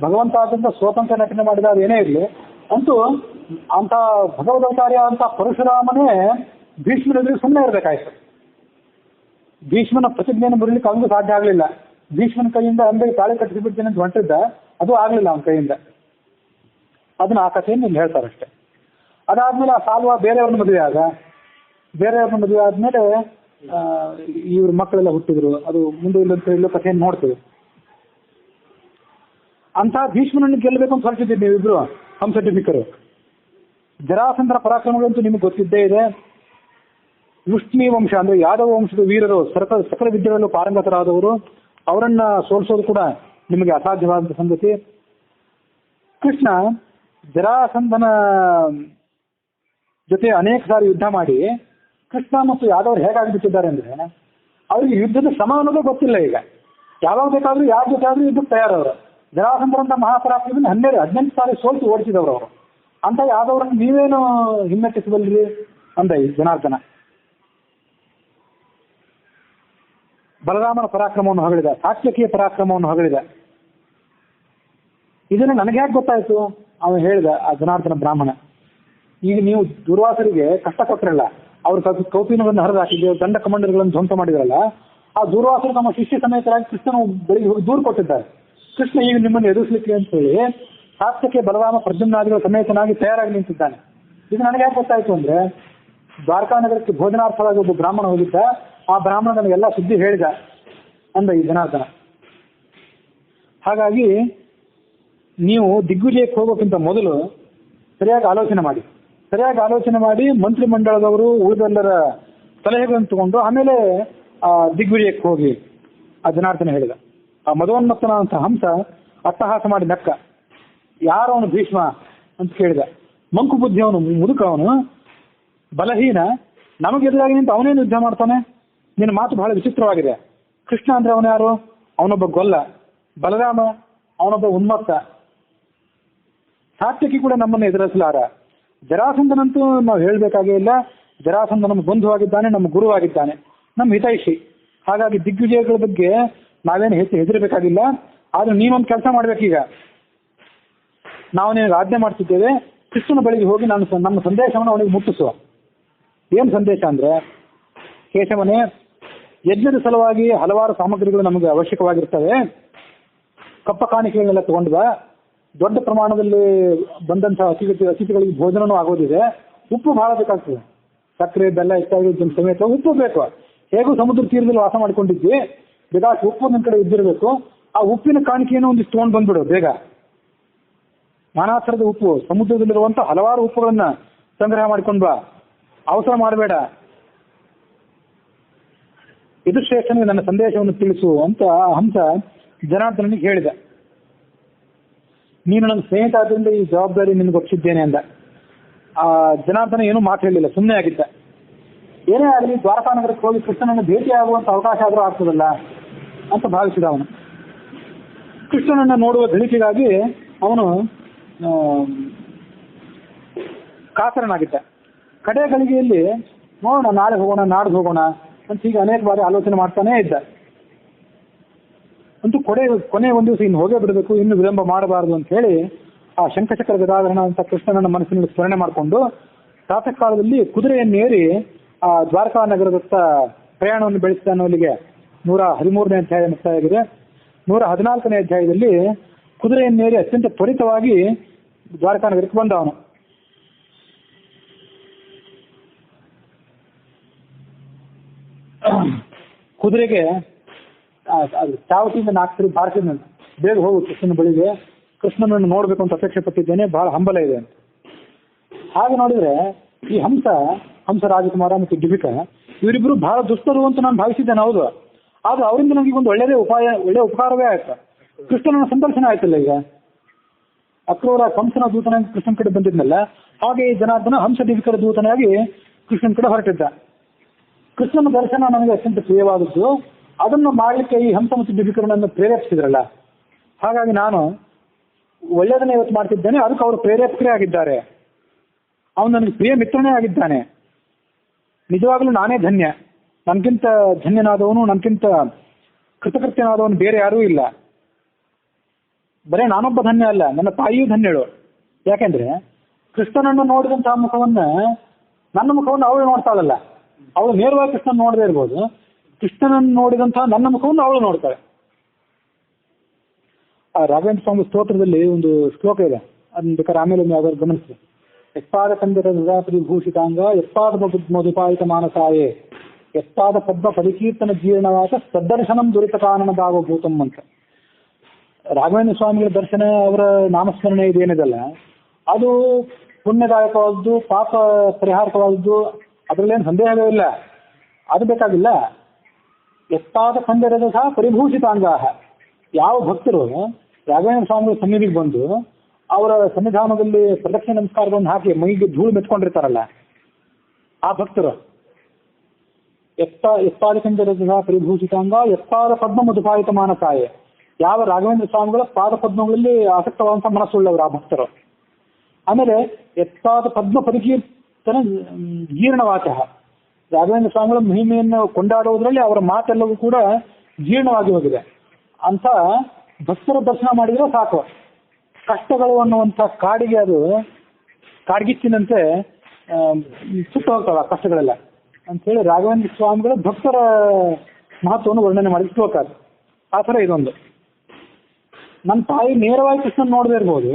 ಭಗವಂತ ಆದ್ರಿಂದ ಸ್ವತಂತ್ರ ನಟನೆ ಮಾಡಿದ ಅದೇನೇ ಇರಲಿ, ಅಂತೂ ಅಂತ ಭಗವದವತಾರ್ಯ ಅಂತ ಪರಶುರಾಮನೇ ಭೀಷ್ಮನಿಗೆ ಸುಮ್ಮನೆ ಇರಬೇಕಾಯ್ತು. ಭೀಷ್ಮನ ಪ್ರತಿಜ್ಞೆಯನ್ನು ಮುರಿಲಿಕ್ಕೆ ಅವನಿಗೂ ಸಾಧ್ಯ ಆಗಲಿಲ್ಲ. ಭೀಷ್ಮನ ಕೈಯಿಂದ ಅಂಬೆಗೆ ತಾಳಿ ಕಟ್ಟಿಸಿಬಿಡ್ತೇನೆ ಅಂತ ಹೊಂಟಿದ್ದ, ಅದು ಆಗಲಿಲ್ಲ ಅವನ ಕೈಯಿಂದ. ಅದನ್ನ ಆ ಕಥೆಯನ್ನು ಇಲ್ಲಿ ಹೇಳ್ತಾರಷ್ಟೇ. ಅದಾದ್ಮೇಲೆ ಆ ಸಾಲ್ವ ಬೇರೆಯವ್ರನ್ನ ಮದುವೆ ಆದ. ಬೇರೆಯವ್ರನ್ನ ಮದುವೆ ಆದ್ಮೇಲೆ ಇವ್ರ ಮಕ್ಕಳೆಲ್ಲ ಹುಟ್ಟಿದ್ರು. ಅದು ಮುಂದೆ ಇಲ್ಲೋ ಕಥೆಯನ್ನು ನೋಡ್ತೀವಿ. ಅಂತ ಭೀಷ್ಮನನ್ನು ಗೆಲ್ಲಬೇಕು ಅಂತ ಹೊರಟಿದ್ದೀರಿ ನೀವಿಬ್ರು ಹಂಸಡಿವಿಕರು. ಜರಾಸಂಧರ ಪರಾಕ್ರಮಗಳಂತೂ ನಿಮಗೆ ಗೊತ್ತಿದ್ದೇ ಇದೆ. ವೃಷ್ಣಿ ವಂಶ ಅಂದ್ರೆ ಯಾದವ ವಂಶದ ವೀರರು, ಸಕಲ ವಿದ್ಯೆಗಳಲ್ಲೂ ಪಾರಂಗತರಾದವರು, ಅವರನ್ನ ಸೋಲಿಸೋದು ಕೂಡ ನಿಮಗೆ ಅಸಾಧ್ಯವಾದಂಥ ಸಂಗತಿ. ಕೃಷ್ಣ ಜರಾಸಂಧನ ಜೊತೆ ಅನೇಕ ಸಾರಿ ಯುದ್ಧ ಮಾಡಿ ಕೃಷ್ಣ ಮತ್ತು ಯಾದವರು ಹೇಗಾಗಿಬಿಟ್ಟಿದ್ದಾರೆ ಅಂದ್ರೆ ಅವರಿಗೆ ಯುದ್ಧದ ಶ್ರಮ ಅನ್ನೋದೇ ಗೊತ್ತಿಲ್ಲ. ಈಗ ಯಾವಾಗ ಬೇಕಾದ್ರೂ ಯಾರ ಜೊತೆ ಆದ್ರೂ ಯುದ್ಧಕ್ಕೆ ತಯಾರವರು. ಜರಾಸಂಧರಂತ ಮಹಾಪರಾಕ್ರಮದಿಂದ 18 ಸಾರಿ ಸೋಲಿಸಿ ಓಡಿಸಿದವರು ಅವರು. ಅಂತ ಯಾದವರನ್ನು ನೀವೇನು ಹಿಮ್ಮೆಟ್ಟಿಸಬಲ್ರಿ ಅಂದ ಈ ಜನಾರ್ದನ. ಬಲರಾಮನ ಪರಾಕ್ರಮವನ್ನು ಹೊಗಳಿದ, ಸಾತ್ಯಕಿಯ ಪರಾಕ್ರಮವನ್ನು ಹೊಗಳಿದ. ಇದನ್ನು ನನಗೆ ಯಾಕೆ ಗೊತ್ತಾಯ್ತು? ಅವನು ಹೇಳಿದ ಆ ಜನಾರ್ದನ ಬ್ರಾಹ್ಮಣ, ಈಗ ನೀವು ದುರ್ವಾಸರಿಗೆ ಕಷ್ಟ ಕೊಟ್ಟರಲ್ಲ, ಅವ್ರ ಕೌಪಿನವನ್ನು ಹರಿದು ಹಾಕಿದ್ದೇವೆ, ದಂಡ ಕಮಾಂಡರ್ಗಳನ್ನು ಧ್ವಂಸ ಮಾಡಿದ್ರಲ್ಲ, ಆ ದುರ್ವಾಸರು ತಮ್ಮ ಶಿಷ್ಯ ಸಮೇತರಾಗಿ ಕೃಷ್ಣನ ಬೆಳಿಗ್ಗೆ ಹೋಗಿ ದೂರು ಕೊಟ್ಟಿದ್ದಾರೆ. ಕೃಷ್ಣ ಈಗ ನಿಮ್ಮನ್ನು ಎದುರಿಸಲಿಕ್ಕೆ ಅಂತ ಹೇಳಿ ಸಾತ್ಯಕ್ಕೆ ಬಲರಾಮ ಪ್ರದ್ಯುಮ್ನಾದಿಗಳ ಸಮೇತನಾಗಿ ತಯಾರಾಗಿ ನಿಂತಿದ್ದಾನೆ. ಇದು ನನಗೆ ಯಾಕೆ ಗೊತ್ತಾಯ್ತು ಅಂದ್ರೆ, ದ್ವಾರಕಾ ನಗರಕ್ಕೆ ಭೋಜನಾರ್ಥವಾಗಿ ಒಬ್ಬ ಬ್ರಾಹ್ಮಣ ಹೋಗಿದ್ದ. ಆ ಬ್ರಾಹ್ಮಣ ನನಗೆಲ್ಲ ಸುದ್ದಿ ಹೇಳಿದ ಅಂದ ಈ ಜನಾರ್ದನ. ಹಾಗಾಗಿ ನೀವು ದಿಗ್ವಿಜಯಕ್ಕೆ ಹೋಗೋಕ್ಕಿಂತ ಮೊದಲು ಸರಿಯಾಗಿ ಆಲೋಚನೆ ಮಾಡಿ ಮಂತ್ರಿ ಮಂಡಳದವರು ಉಳಿದೆಲ್ಲರ ಸಲಹೆಗಳನ್ನು ತಗೊಂಡು ಆಮೇಲೆ ದಿಗ್ವಿಜಯಕ್ಕೆ ಹೋಗಿ ಆ ಜನಾರ್ದನ ಹೇಳಿದ. ಆ ಮದೋನ್ಮತ್ತನ ಅಂತ ಹಂಸ ಅಟ್ಟಹಾಸ ಮಾಡಿ ನಕ್ಕ. ಯಾರವನು ಭೀಷ್ಮ ಅಂತ ಕೇಳಿದ. ಮಂಕು ಬುದ್ಧಿ ಅವನು, ಮುದುಕ ಅವನು, ಬಲಹೀನ. ನಮಗೆದುರಾಗಿ ನಿಂತು ಅವನೇನು ಯುದ್ಧ ಮಾಡ್ತಾನೆ? ನಿನ್ನ ಮಾತು ಬಹಳ ವಿಚಿತ್ರವಾಗಿದೆ. ಕೃಷ್ಣ ಅಂದ್ರೆ ಅವನು ಯಾರು? ಅವನೊಬ್ಬ ಗೊಲ್ಲ. ಬಲರಾಮ ಅವನೊಬ್ಬ ಉನ್ಮತ್ತ. ಸಾತ್ಯಕಿ ಕೂಡ ನಮ್ಮನ್ನು ಎದುರಿಸಲಾರ. ಜರಾಸಂಧನಂತೂ ನಾವು ಹೇಳಬೇಕಾಗೇ ಇಲ್ಲ. ಜರಾಸಂಧ ನಮ್ಮ ಬಂಧುವಾಗಿದ್ದಾನೆ, ನಮ್ಮ ಗುರುವಾಗಿದ್ದಾನೆ, ನಮ್ಮ ಹಿತೈಷಿ. ಹಾಗಾಗಿ ದಿಗ್ವಿಜಯಗಳ ಬಗ್ಗೆ ನಾವೇನು ಹೆದರಬೇಕಾಗಿಲ್ಲ. ಆದ್ರೆ ನೀವೊಂದು ಕೆಲಸ ಮಾಡ್ಬೇಕೀಗ. ನಾವು ನಿನಗೆ ಆಜ್ಞೆ ಮಾಡ್ತಿದ್ದೇವೆ, ಕೃಷ್ಣನ ಬಳಿಗೆ ಹೋಗಿ ನಮ್ಮ ಸಂದೇಶವನ್ನು ಅವನಿಗೆ ಮುಟ್ಟಿಸುವ. ಏನು ಸಂದೇಶ ಅಂದ್ರೆ, ಕೇಶವನೇ, ಯಜ್ಞದ ಸಲುವಾಗಿ ಹಲವಾರು ಸಾಮಗ್ರಿಗಳು ನಮಗೆ ಅವಶ್ಯಕವಾಗಿರ್ತವೆ. ಕಪ್ಪ ಕಾಣಿಕೆಗಳನ್ನೆಲ್ಲ ತಗೊಂಡ್ವ. ದೊಡ್ಡ ಪ್ರಮಾಣದಲ್ಲಿ ಬಂದಂತಹ ಅತಿಥಿಗಳಿಗೆ ಭೋಜನವೂ ಆಗೋದಿದೆ. ಉಪ್ಪು ಬಹಳ ಬೇಕಾಗ್ತದೆ. ಸಕ್ಕರೆ ಬೆಲ್ಲ ಇತ್ಯಾದಿ ಸಮೇತ ಉಪ್ಪು ಬೇಕು. ಹೇಗೂ ಸಮುದ್ರ ತೀರದಲ್ಲಿ ವಾಸ ಮಾಡ್ಕೊಂಡಿದ್ವಿ, ಬೇಕಾದಷ್ಟು ಉಪ್ಪು ನನ್ನ ಕಡೆ ಇದ್ದಿರಬೇಕು. ಆ ಉಪ್ಪಿನ ಕಾಣಿಕೆಯನ್ನು ಒಂದಿಷ್ಟು ತೊಗೊಂಡು ಬಂದ್ಬಿಡು ಬೇಗ. ನಾನಾ ಥರದ ಉಪ್ಪು, ಸಮುದ್ರದಲ್ಲಿರುವಂಥ ಹಲವಾರು ಉಪ್ಪುಗಳನ್ನ ಸಂಗ್ರಹ ಮಾಡ್ಕೊಂಡು ಬಾ, ಅವಸರ ಮಾಡಬೇಡ. ಇದು ಶ್ರೇಷ್ಠನಿಗೆ ನನ್ನ ಸಂದೇಶವನ್ನು ತಿಳಿಸು ಅಂತ ಹಂಸ ಜನಾರ್ದನಿಗೆ ಹೇಳಿದ. ನೀನು ನನ್ನ ಸ್ನೇಹಿತ ಆದ್ರಿಂದ ಈ ಜವಾಬ್ದಾರಿ ನಿನ್ಗೆ ಒಪ್ಪಿಸಿದ್ದೇನೆ ಅಂದ. ಆ ಜನಾರ್ದನ ಏನೂ ಮಾತು ಹೇಳಿಲ್ಲ, ಸುಮ್ಮನೆ ಆಗಿದ್ದ. ಏನೇ ಆಗಲಿ ದ್ವಾರಕಾ ನಗರಕ್ಕೆ ಹೋಗಿ ಕೃಷ್ಣನನ್ನು ಭೇಟಿಯಾಗುವಂಥ ಅವಕಾಶ ಆದರೂ ಆಗ್ತದಲ್ಲ ಅಂತ ಭಾವಿಸಿದ ಅವನು. ಕೃಷ್ಣನನ್ನು ನೋಡುವ ಗಳಿಕೆಗಾಗಿ ಅವನು ಕಾತರನಾಗಿದ್ದ. ಕಡೆ ಗಳಿಗೆಯಲ್ಲಿ ನೋಡೋಣ, ನಾಳೆ ಹೋಗೋಣ, ನಾಡ್ದು ಹೋಗೋಣ ಅಂತ ಹೀಗೆ ಅನೇಕ ಬಾರಿ ಆಲೋಚನೆ ಮಾಡ್ತಾನೇ ಇದ್ದ. ಅಂತೂ ಕೊನೆ ಒಂದು ದಿವಸ ಇನ್ನು ಹೋಗೇ ಬಿಡಬೇಕು, ಇನ್ನು ವಿಳಂಬ ಮಾಡಬಾರದು ಅಂತ ಹೇಳಿ ಆ ಶಂಖಚಕ್ರ ಗದಾಧರಣ ಅಂತ ಕೃಷ್ಣನನ್ನ ಮನಸ್ಸಿನಲ್ಲಿ ಸ್ಮರಣೆ ಮಾಡಿಕೊಂಡು ಪ್ರಾತಃ ಕಾಲದಲ್ಲಿ ಕುದುರೆಯನ್ನೇರಿ ಆ ದ್ವಾರಕಾ ನಗರದತ್ತ ಪ್ರಯಾಣವನ್ನು ಬೆಳೆಸಿದ. ಅಲ್ಲಿಗೆ 113ನೇ ಅಧ್ಯಾಯ ಮುಕ್ತಾಯವಾಗಿದೆ. 114ನೇ ಅಧ್ಯಾಯದಲ್ಲಿ ಕುದುರೆಯನ್ನೇರಿ ಅತ್ಯಂತ ತ್ವರಿತವಾಗಿ ದ್ವಾರಕಾ ನಗರಕ್ಕೆ ಬಂದ ಅವನು. ಕುದುರೆಗೆ ಚಾವಟಿಯಿಂದ 4 ಸರಿ ಬಾರಿಸಿದ, ಬೇಗ ಹೋಗು ಕೃಷ್ಣನ ಬಳಿಗೆ, ಕೃಷ್ಣನನ್ನು ನೋಡ್ಬೇಕು ಅಂತ ಅಪೇಕ್ಷೆ ಪಟ್ಟಿದ್ದೇನೆ, ಬಹಳ ಹಂಬಲ ಇದೆ ಅಂತ. ಹಾಗೆ ನೋಡಿದ್ರೆ ಈ ಹಂಸ ರಾಜಕುಮಾರ ಮತ್ತು ಡಿಬಿಕ ಇವರಿಬ್ರು ಬಹಳ ದುಷ್ಟರು ಅಂತ ನಾನು ಭಾವಿಸಿದ್ದೇನೆ. ಹೌದು, ಆದ್ರೆ ಅವರಿಂದ ನನಗೆ ಒಂದು ಒಳ್ಳೆ ಉಪಕಾರವೇ ಆಯ್ತು. ಕೃಷ್ಣನ ಸಂದರ್ಶನ ಆಯ್ತಲ್ಲ. ಈಗ ಅಕ್ರೂರ ಕಂಸನ ದೂತನಾಗಿ ಕೃಷ್ಣನ ಕಡೆ ಬಂದಿದ್ನಲ್ಲ, ಹಾಗೆ ಈ ಜನಾರ್ದನ ಹಂಸ ಡಿಬಿಕರ ದೂತನಾಗಿ ಕೃಷ್ಣನ ಕಡೆ ಹೊರಟಿದ್ದ. ಕೃಷ್ಣನ ದರ್ಶನ ನನಗೆ ಅತ್ಯಂತ ಪ್ರಿಯವಾದದ್ದು. ಅದನ್ನು ಮಾಡಲಿಕ್ಕೆ ಈ ಹಂಸ ಮತ್ತು ಡಿಬಿಕರನನ್ನು ಪ್ರೇರೇಪಿಸಿದ್ರಲ್ಲ, ಹಾಗಾಗಿ ನಾನು ಒಳ್ಳೆಯದನ್ನೇ ಇವತ್ತು ಮಾಡ್ತಿದ್ದೇನೆ. ಅದಕ್ಕೆ ಅವರು ಪ್ರೇರೇಪಕರೇ ಆಗಿದ್ದಾರೆ. ಅವನು ನನಗೆ ಪ್ರಿಯ ಮಿತ್ರನೇ ಆಗಿದ್ದಾನೆ. ನಿಜವಾಗ್ಲೂ ನಾನೇ ಧನ್ಯ. ನನ್ಗಿಂತ ಧನ್ಯನಾದವನು, ನನ್ಗಿಂತ ಕೃತಕೃತ್ಯನಾದವನು ಬೇರೆ ಯಾರೂ ಇಲ್ಲ. ಬರೇ ನಾನೊಬ್ಬ ಧನ್ಯ ಅಲ್ಲ, ನನ್ನ ತಾಯಿಯೂ ಧನ್ಯಳು. ಯಾಕೆಂದ್ರೆ ಕೃಷ್ಣನನ್ನು ನೋಡಿದಂತಹ ಮುಖವನ್ನ, ನನ್ನ ಮುಖವನ್ನು ಅವಳು ನೋಡ್ತಾಳಲ್ಲ. ಅವಳು ನೇರವಾಗಿ ಕೃಷ್ಣನ ನೋಡದೇ ಇರ್ಬೋದು, ಕೃಷ್ಣನನ್ನು ನೋಡಿದಂತಹ ನನ್ನ ಮುಖವನ್ನು ಅವಳು ನೋಡ್ತಾಳೆ. ಆ ರಾಘವೇಂದ್ರ ಸ್ವಾಮಿ ಸ್ತೋತ್ರದಲ್ಲಿ ಒಂದು ಶ್ಲೋಕ ಇದೆ, ಅದನ್ನ ಬೇಕಾದ್ರೆ ಆಮೇಲೆ ಯಾವ್ದಾದ್ರು ಗಮನಿಸಿ. ಯತ್ಪಾದ ಕಂದರ ವಿಭೂಷಿತಾಂಗ ಯತ್ಪಾದ ಮಧುಪಾಯಿತ ಮಾನಸಾಯೇ ಯತ್ಪಾದ ಪದ್ಮ ಪರಿಕೀರ್ತನ ಜೀರ್ಣವಾಸ ಸದ್ದರ್ಶನಂ ದುರಿತ ಕಾರಣ ಭಾವಭೂತಂ ಅಂತ. ರಾಘವೇಂದ್ರ ಸ್ವಾಮಿಗಳ ದರ್ಶನ, ಅವರ ನಾಮಸ್ಮರಣೆ ಇದೇನಿದಲ್ಲ, ಅದು ಪುಣ್ಯದಾಯಕವಾದದ್ದು, ಪಾಪ ಪರಿಹಾರಕವಾದದ್ದು, ಅದರಲ್ಲೇನು ಸಂದೇಹವೇ ಇಲ್ಲ. ಅದು ಬೇಕಾಗಿಲ್ಲ. ಯತ್ಪಾದ ಕಂದರದ ಸಹ ಪರಿಭೂಷಿತಾಂಗ. ಯಾವ ಭಕ್ತರು ರಾಘವೇಂದ್ರ ಸ್ವಾಮಿಗಳ ಸನ್ನಿಧಿಗೆ ಬಂದು ಅವರ ಸನ್ನಿಧಾನದಲ್ಲಿ ಪ್ರದಕ್ಷಿಣೆ ನಮಸ್ಕಾರಗಳನ್ನು ಹಾಕಿ ಮೈಗೆ ಧೂಳು ಮೆತ್ಕೊಂಡಿರ್ತಾರಲ್ಲ, ಆ ಭಕ್ತರು ಯತ್ಪಾದ ಕಂದರದ ಸಹ ಪರಿಭೂಷಿತಾಂಗ ಯತ್ಪಾದ ಪದ್ಮ ಮಧುಪಾಯಿತ ಮಾನಸಾಯ. ಯಾವ ರಾಘವೇಂದ್ರ ಸ್ವಾಮಿಗಳ ಪಾದ ಪದ್ಮಗಳಲ್ಲಿ ಆಸಕ್ತವಾದಂತಹ ಮನಸ್ಸುಳ್ಳವರು ಆ ಭಕ್ತರು. ಆಮೇಲೆ ಯತ್ಪಾದ ಪದ್ಮ ಪರಿಕೀರ್ತನ ಜೀರ್ಣವಾಚ. ರಾಘವೇಂದ್ರ ಸ್ವಾಮಿಗಳ ಮಹಿಮೆಯನ್ನು ಕೊಂಡಾಡುವುದರಲ್ಲಿ ಅವರ ಮಾತೆಲ್ಲವೂ ಕೂಡ ಜೀರ್ಣವಾಗಿ ಹೋಗಿದೆ. ಅಂತ ಭಕ್ತರ ದರ್ಶನ ಮಾಡಿದ್ರೆ ಸಾಕು, ಕಷ್ಟಗಳು ಅನ್ನುವಂಥ ಕಾಡಿಗೆ ಅದು ಕಾಡ್ಗಿಚ್ಚಿನಂತೆ ಸುಟ್ಟು ಹೋಗ್ತಾವ ಕಷ್ಟಗಳೆಲ್ಲ ಅಂಥೇಳಿ ರಾಘವೇಂದ್ರ ಸ್ವಾಮಿಗಳ ಭಕ್ತರ ಮಹತ್ವವನ್ನು ವರ್ಣನೆ ಮಾಡಿ ಶ್ಲೋಕ ಅದು. ಆ ಥರ ಇದೊಂದು. ನನ್ನ ತಾಯಿ ನೇರವಾಗಿ ಕೃಷ್ಣನ್ ನೋಡದೇ ಇರ್ಬೋದು,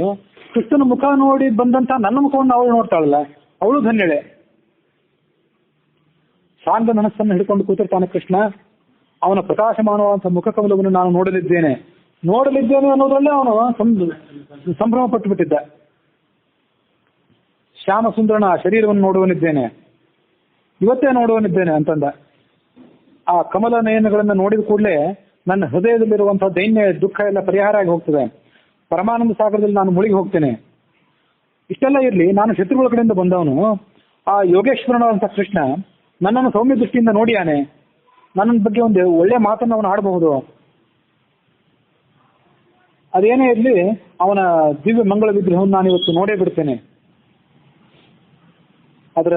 ಕೃಷ್ಣನ ಮುಖ ನೋಡಿ ಬಂದಂತ ನನ್ನ ಮುಖವನ್ನು ಅವಳು ನೋಡ್ತಾಳಲ್ಲ, ಅವಳು ಧನ್ಯಳೆ. ಶಾಂತ ಮನಸ್ಸನ್ನು ಹಿಡ್ಕೊಂಡು ಕೂತಿರ್ತಾನೆ ಕೃಷ್ಣ. ಅವನ ಪ್ರಕಾಶಮಾನವಾದಂಥ ಮುಖ ಕಮಲವನ್ನು ನಾನು ನೋಡಲಿದ್ದೇನೆ ಅನ್ನೋದ್ರಲ್ಲೇ ಅವನು ಸಂಭ್ರಮ ಪಟ್ಟು ಬಿಟ್ಟಿದ್ದ. ಶ್ಯಾಮ ಸುಂದರನ ಶರೀರವನ್ನು ನೋಡುವನಿದ್ದೇನೆ, ಇವತ್ತೇ ನೋಡುವನಿದ್ದೇನೆ ಅಂತಂದ. ಆ ಕಮಲ ನಯನಗಳನ್ನು ನೋಡಿದ ಕೂಡಲೇ ನನ್ನ ಹೃದಯದಲ್ಲಿರುವಂತಹ ದೈನ್ಯ ದುಃಖ ಎಲ್ಲ ಪರಿಹಾರ ಆಗಿ ಹೋಗ್ತದೆ. ಪರಮಾನಂದ ಸಾಗರದಲ್ಲಿ ನಾನು ಮುಳುಗಿ ಹೋಗ್ತೇನೆ. ಇಷ್ಟೆಲ್ಲ ಇರಲಿ, ನಾನು ಶತ್ರುಗಳ ಕಡೆಯಿಂದ ಬಂದವನು. ಆ ಯೋಗೇಶ್ವರನಾದಂಥ ಕೃಷ್ಣ ನನ್ನನ್ನು ಸೌಮ್ಯ ದೃಷ್ಟಿಯಿಂದ ನೋಡಿಯಾನೆ. ನನ್ನ ಬಗ್ಗೆ ಒಂದು ಒಳ್ಳೆ ಮಾತನ್ನು ಅವನು ಆಡಬಹುದು. ಅದೇನೇ ಇರಲಿ, ಅವನ ದಿವ್ಯ ಮಂಗಳ ವಿಗ್ರಹವನ್ನು ನಾನು ಇವತ್ತು ನೋಡೇ ಬಿಡ್ತೇನೆ. ಅದರ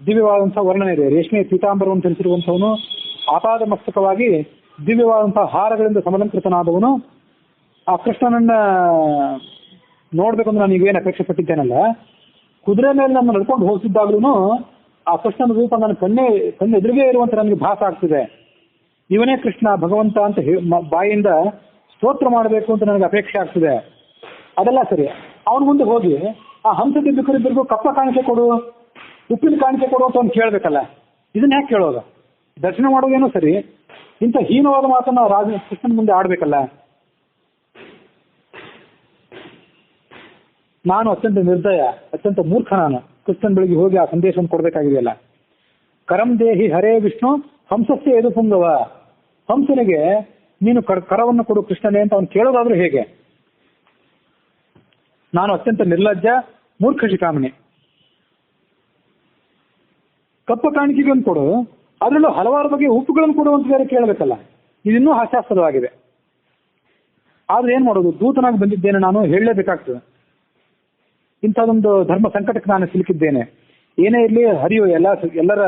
ದಿವ್ಯವಾದಂತಹ ವರ್ಣನೆ ಇದೆ. ರೇಷ್ಮೆ ಪೀತಾಂಬರವನ್ನು ಧರಿಸಿರುವಂಥವನು, ಆಪಾದ ಮಸ್ತಕವಾಗಿ ದಿವ್ಯವಾದಂತಹ ಹಾರಗಳಿಂದ ಸಮಲಂಕೃತನಾದವನು. ಆ ಕೃಷ್ಣನನ್ನ ನೋಡ್ಬೇಕಂದ್ರೆ ನಾನು ಈಗೇನು ಅಪೇಕ್ಷೆ ಪಟ್ಟಿದ್ದೇನಲ್ಲ, ಕುದುರೆ ಮೇಲೆ ನನ್ನ ನಡ್ಕೊಂಡು ಹೋಗ್ತಿದ್ದಾಗ್ಲೂ ಆ ಕೃಷ್ಣನ ರೂಪ ನನ್ನ ಕಣ್ಣೆದುರಿಗೆ ಇರುವಂತ ನನಗೆ ಭಾಸ ಆಗ್ತಿದೆ. ಇವನೇ ಕೃಷ್ಣ ಭಗವಂತ ಅಂತ ಬಾಯಿಂದ ಸ್ತೋತ್ರ ಮಾಡಬೇಕು ಅಂತ ನನಗೆ ಅಪೇಕ್ಷೆ ಆಗ್ತಿದೆ. ಅದೆಲ್ಲ ಸರಿ. ಅವನ ಮುಂದೆ ಹೋಗಿ ಆ ಹಂಸದಿಬ್ಬರಿಬ್ಬರಿಗೂ ಕಪ್ಪ ಕಾಣಿಕೆ ಕೊಡು, ಉಪ್ಪಿನ ಕಾಣಿಕೆ ಕೊಡುವಂತ ಅವ್ನು ಕೇಳಬೇಕಲ್ಲ, ಇದನ್ನ ಯಾಕೆ ಕೇಳೋದು? ದರ್ಶನ ಮಾಡೋದೇನೋ ಸರಿ, ಇಂಥ ಹೀನವಾದ ಮಾತನ್ನ ಕೃಷ್ಣನ ಮುಂದೆ ಆಡ್ಬೇಕಲ್ಲ. ನಾನು ಅತ್ಯಂತ ನಿರ್ದಯ, ಅತ್ಯಂತ ಮೂರ್ಖ. ನಾನು ಕೃಷ್ಣನ್ ಬೆಳಿಗ್ಗೆ ಹೋಗಿ ಆ ಸಂದೇಶವನ್ನು ಕೊಡಬೇಕಾಗಿದೆಯಲ್ಲ. ಕರಂ ದೇಹಿ ಹರೇ ವಿಷ್ಣು ಹಂಸಸ್ಯ ಎದು ಪುಂಗವ. ಹಂಸನಿಗೆ ನೀನು ಕರವನ್ನು ಕೊಡು ಕೃಷ್ಣನೇ ಅಂತ ಅವನು ಕೇಳೋದಾದ್ರೂ ಹೇಗೆ? ನಾನು ಅತ್ಯಂತ ನಿರ್ಲಜ್ಜ, ಮೂರ್ಖ ಶಿಖಾಮಣಿ. ಕಪ್ಪ ಕಾಣಿಕೆಗಳನ್ನು ಕೊಡು, ಅದರಲ್ಲೂ ಹಲವಾರು ಬಗೆಯ ಉಪ್ಪುಗಳನ್ನು ಕೊಡುವಂತ ಬೇರೆ ಕೇಳಬೇಕಲ್ಲ. ಇದಿನ್ನೂ ಹಾಸ್ಯಾಸ್ಪದವಾಗಿದೆ. ಆದ್ರೆ ಏನ್ ಮಾಡೋದು? ದೂತನಾಗಿ ಬಂದಿದ್ದೇನೆ, ನಾನು ಹೇಳಲೇಬೇಕಾಗ್ತದೆ. ಇಂಥದೊಂದು ಧರ್ಮ ಸಂಕಟಕ್ಕೆ ನಾನು ಸಿಲುಕಿದ್ದೇನೆ. ಏನೇ ಇರಲಿ ಹರಿಯು ಎಲ್ಲರ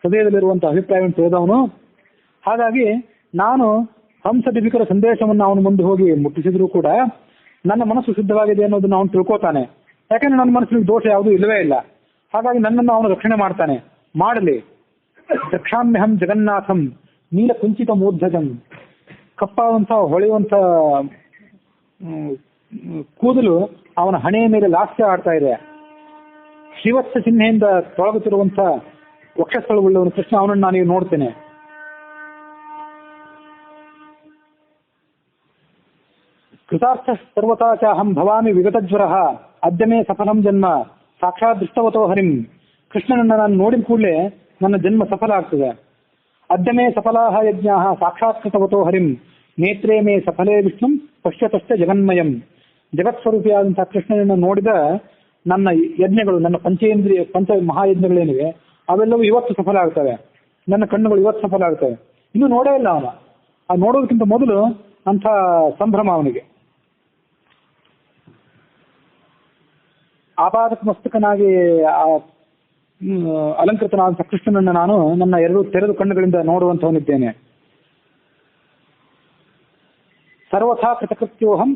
ಹೃದಯದಲ್ಲಿರುವಂತಹ ಅಭಿಪ್ರಾಯವನ್ನು ತಿಳಿದವನು. ಹಾಗಾಗಿ ನಾನು ಹಂಸ ಡಿಬಿಕರ ಸಂದೇಶವನ್ನು ಅವನು ಮುಂದೆ ಹೋಗಿ ಮುಟ್ಟಿಸಿದ್ರು ಕೂಡ ನನ್ನ ಮನಸ್ಸು ಶುದ್ಧವಾಗಿದೆ ಅನ್ನೋದನ್ನ ಅವನು ತಿಳ್ಕೋತಾನೆ. ಯಾಕಂದ್ರೆ ನನ್ನ ಮನಸ್ಸಿನಲ್ಲಿ ದೋಷ ಯಾವುದೂ ಇಲ್ಲವೇ ಇಲ್ಲ. ಹಾಗಾಗಿ ನನ್ನನ್ನು ಅವನು ರಕ್ಷಣೆ ಮಾಡ್ತಾನೆ. ಮಾಡಲಿ. ರಕ್ಷಾಮ್ಯಹಂ ಜಗನ್ನಾಥಂ ನೀಲ ಕುಂಚಿತ ಮೂರ್ಧಜಂ. ಕಪ್ಪಾದಂಥ ಹೊಳೆಯುವಂಥ ಕೂದಲು ಅವನ ಹಣೆಯ ಮೇಲೆ ಲಾಸ್ಯ ಆಡ್ತಾ ಇದೆ. ಶ್ರೀವತ್ಸ ಚಿಹ್ನೆಯಿಂದ ತೊಳಗುತ್ತಿರುವಂಥ ವಕ್ಷಸ್ಥಳವುಳ್ಳವನು ಕೃಷ್ಣ, ಅವನನ್ನು ನಾನೀಗ ನೋಡ್ತೇನೆ. ಕೃತಾರ್ಥ ಸರ್ವತಾಚಾಹಂ ಭವಾಮಿ ವಿಗತಜ್ವರ ಅದ್ಯಮೇ ಸಫಲಂ ಜನ್ಮ ಸಾಕ್ಷಾತ್ ದೃಷ್ಟವತೋ ಹರಿಂ. ಕೃಷ್ಣನನ್ನು ನಾನು ನೋಡಿದ ಕೂಡಲೇ ನನ್ನ ಜನ್ಮ ಸಫಲ ಆಗ್ತದೆ. ಅದ್ಯಮೇ ಸಫಲಾಹ ಯಜ್ಞಾಃ ಸಾಕ್ಷಾತ್ಕೃತವತೋ ಹರಿಂ ನೇತ್ರೇ ಮೇ ಸಫಲೇ ವಿಷ್ಣುಂ ಪಶ್ಯತಶ್ಚ ಜಗನ್ಮಯಂ. ಜಗತ್ಸ್ವರೂಪಿಯಾದಂತಹ ಕೃಷ್ಣನನ್ನು ನೋಡಿದ ನನ್ನ ಯಜ್ಞಗಳು, ನನ್ನ ಪಂಚ ಮಹಾಯಜ್ಞಗಳೇನಿವೆ ಅವೆಲ್ಲವೂ ಇವತ್ತು ಸಫಲ ಆಗ್ತವೆ. ನನ್ನ ಕಣ್ಣುಗಳು ಇವತ್ತು ಸಫಲ ಆಗ್ತವೆ. ಇನ್ನೂ ನೋಡೇ ಇಲ್ಲ ಅವನ. ಆ ನೋಡೋದಕ್ಕಿಂತ ಮೊದಲು ಅಂಥ ಸಂಭ್ರಮ ಅವನಿಗೆ. ಆಪಾದಕ ಮಸ್ತಕನಾಗಿ ಅಲಂಕೃತನಾದ ಕೃಷ್ಣನನ್ನು ನಾನು ನನ್ನ ಎರಡು ತೆರೆದು ಕಣ್ಣುಗಳಿಂದ ನೋಡುವಂತವನಿದ್ದೇನೆ. ಸರ್ವಥಾ ಕೃತಕೃತ್ಯೋಹಂ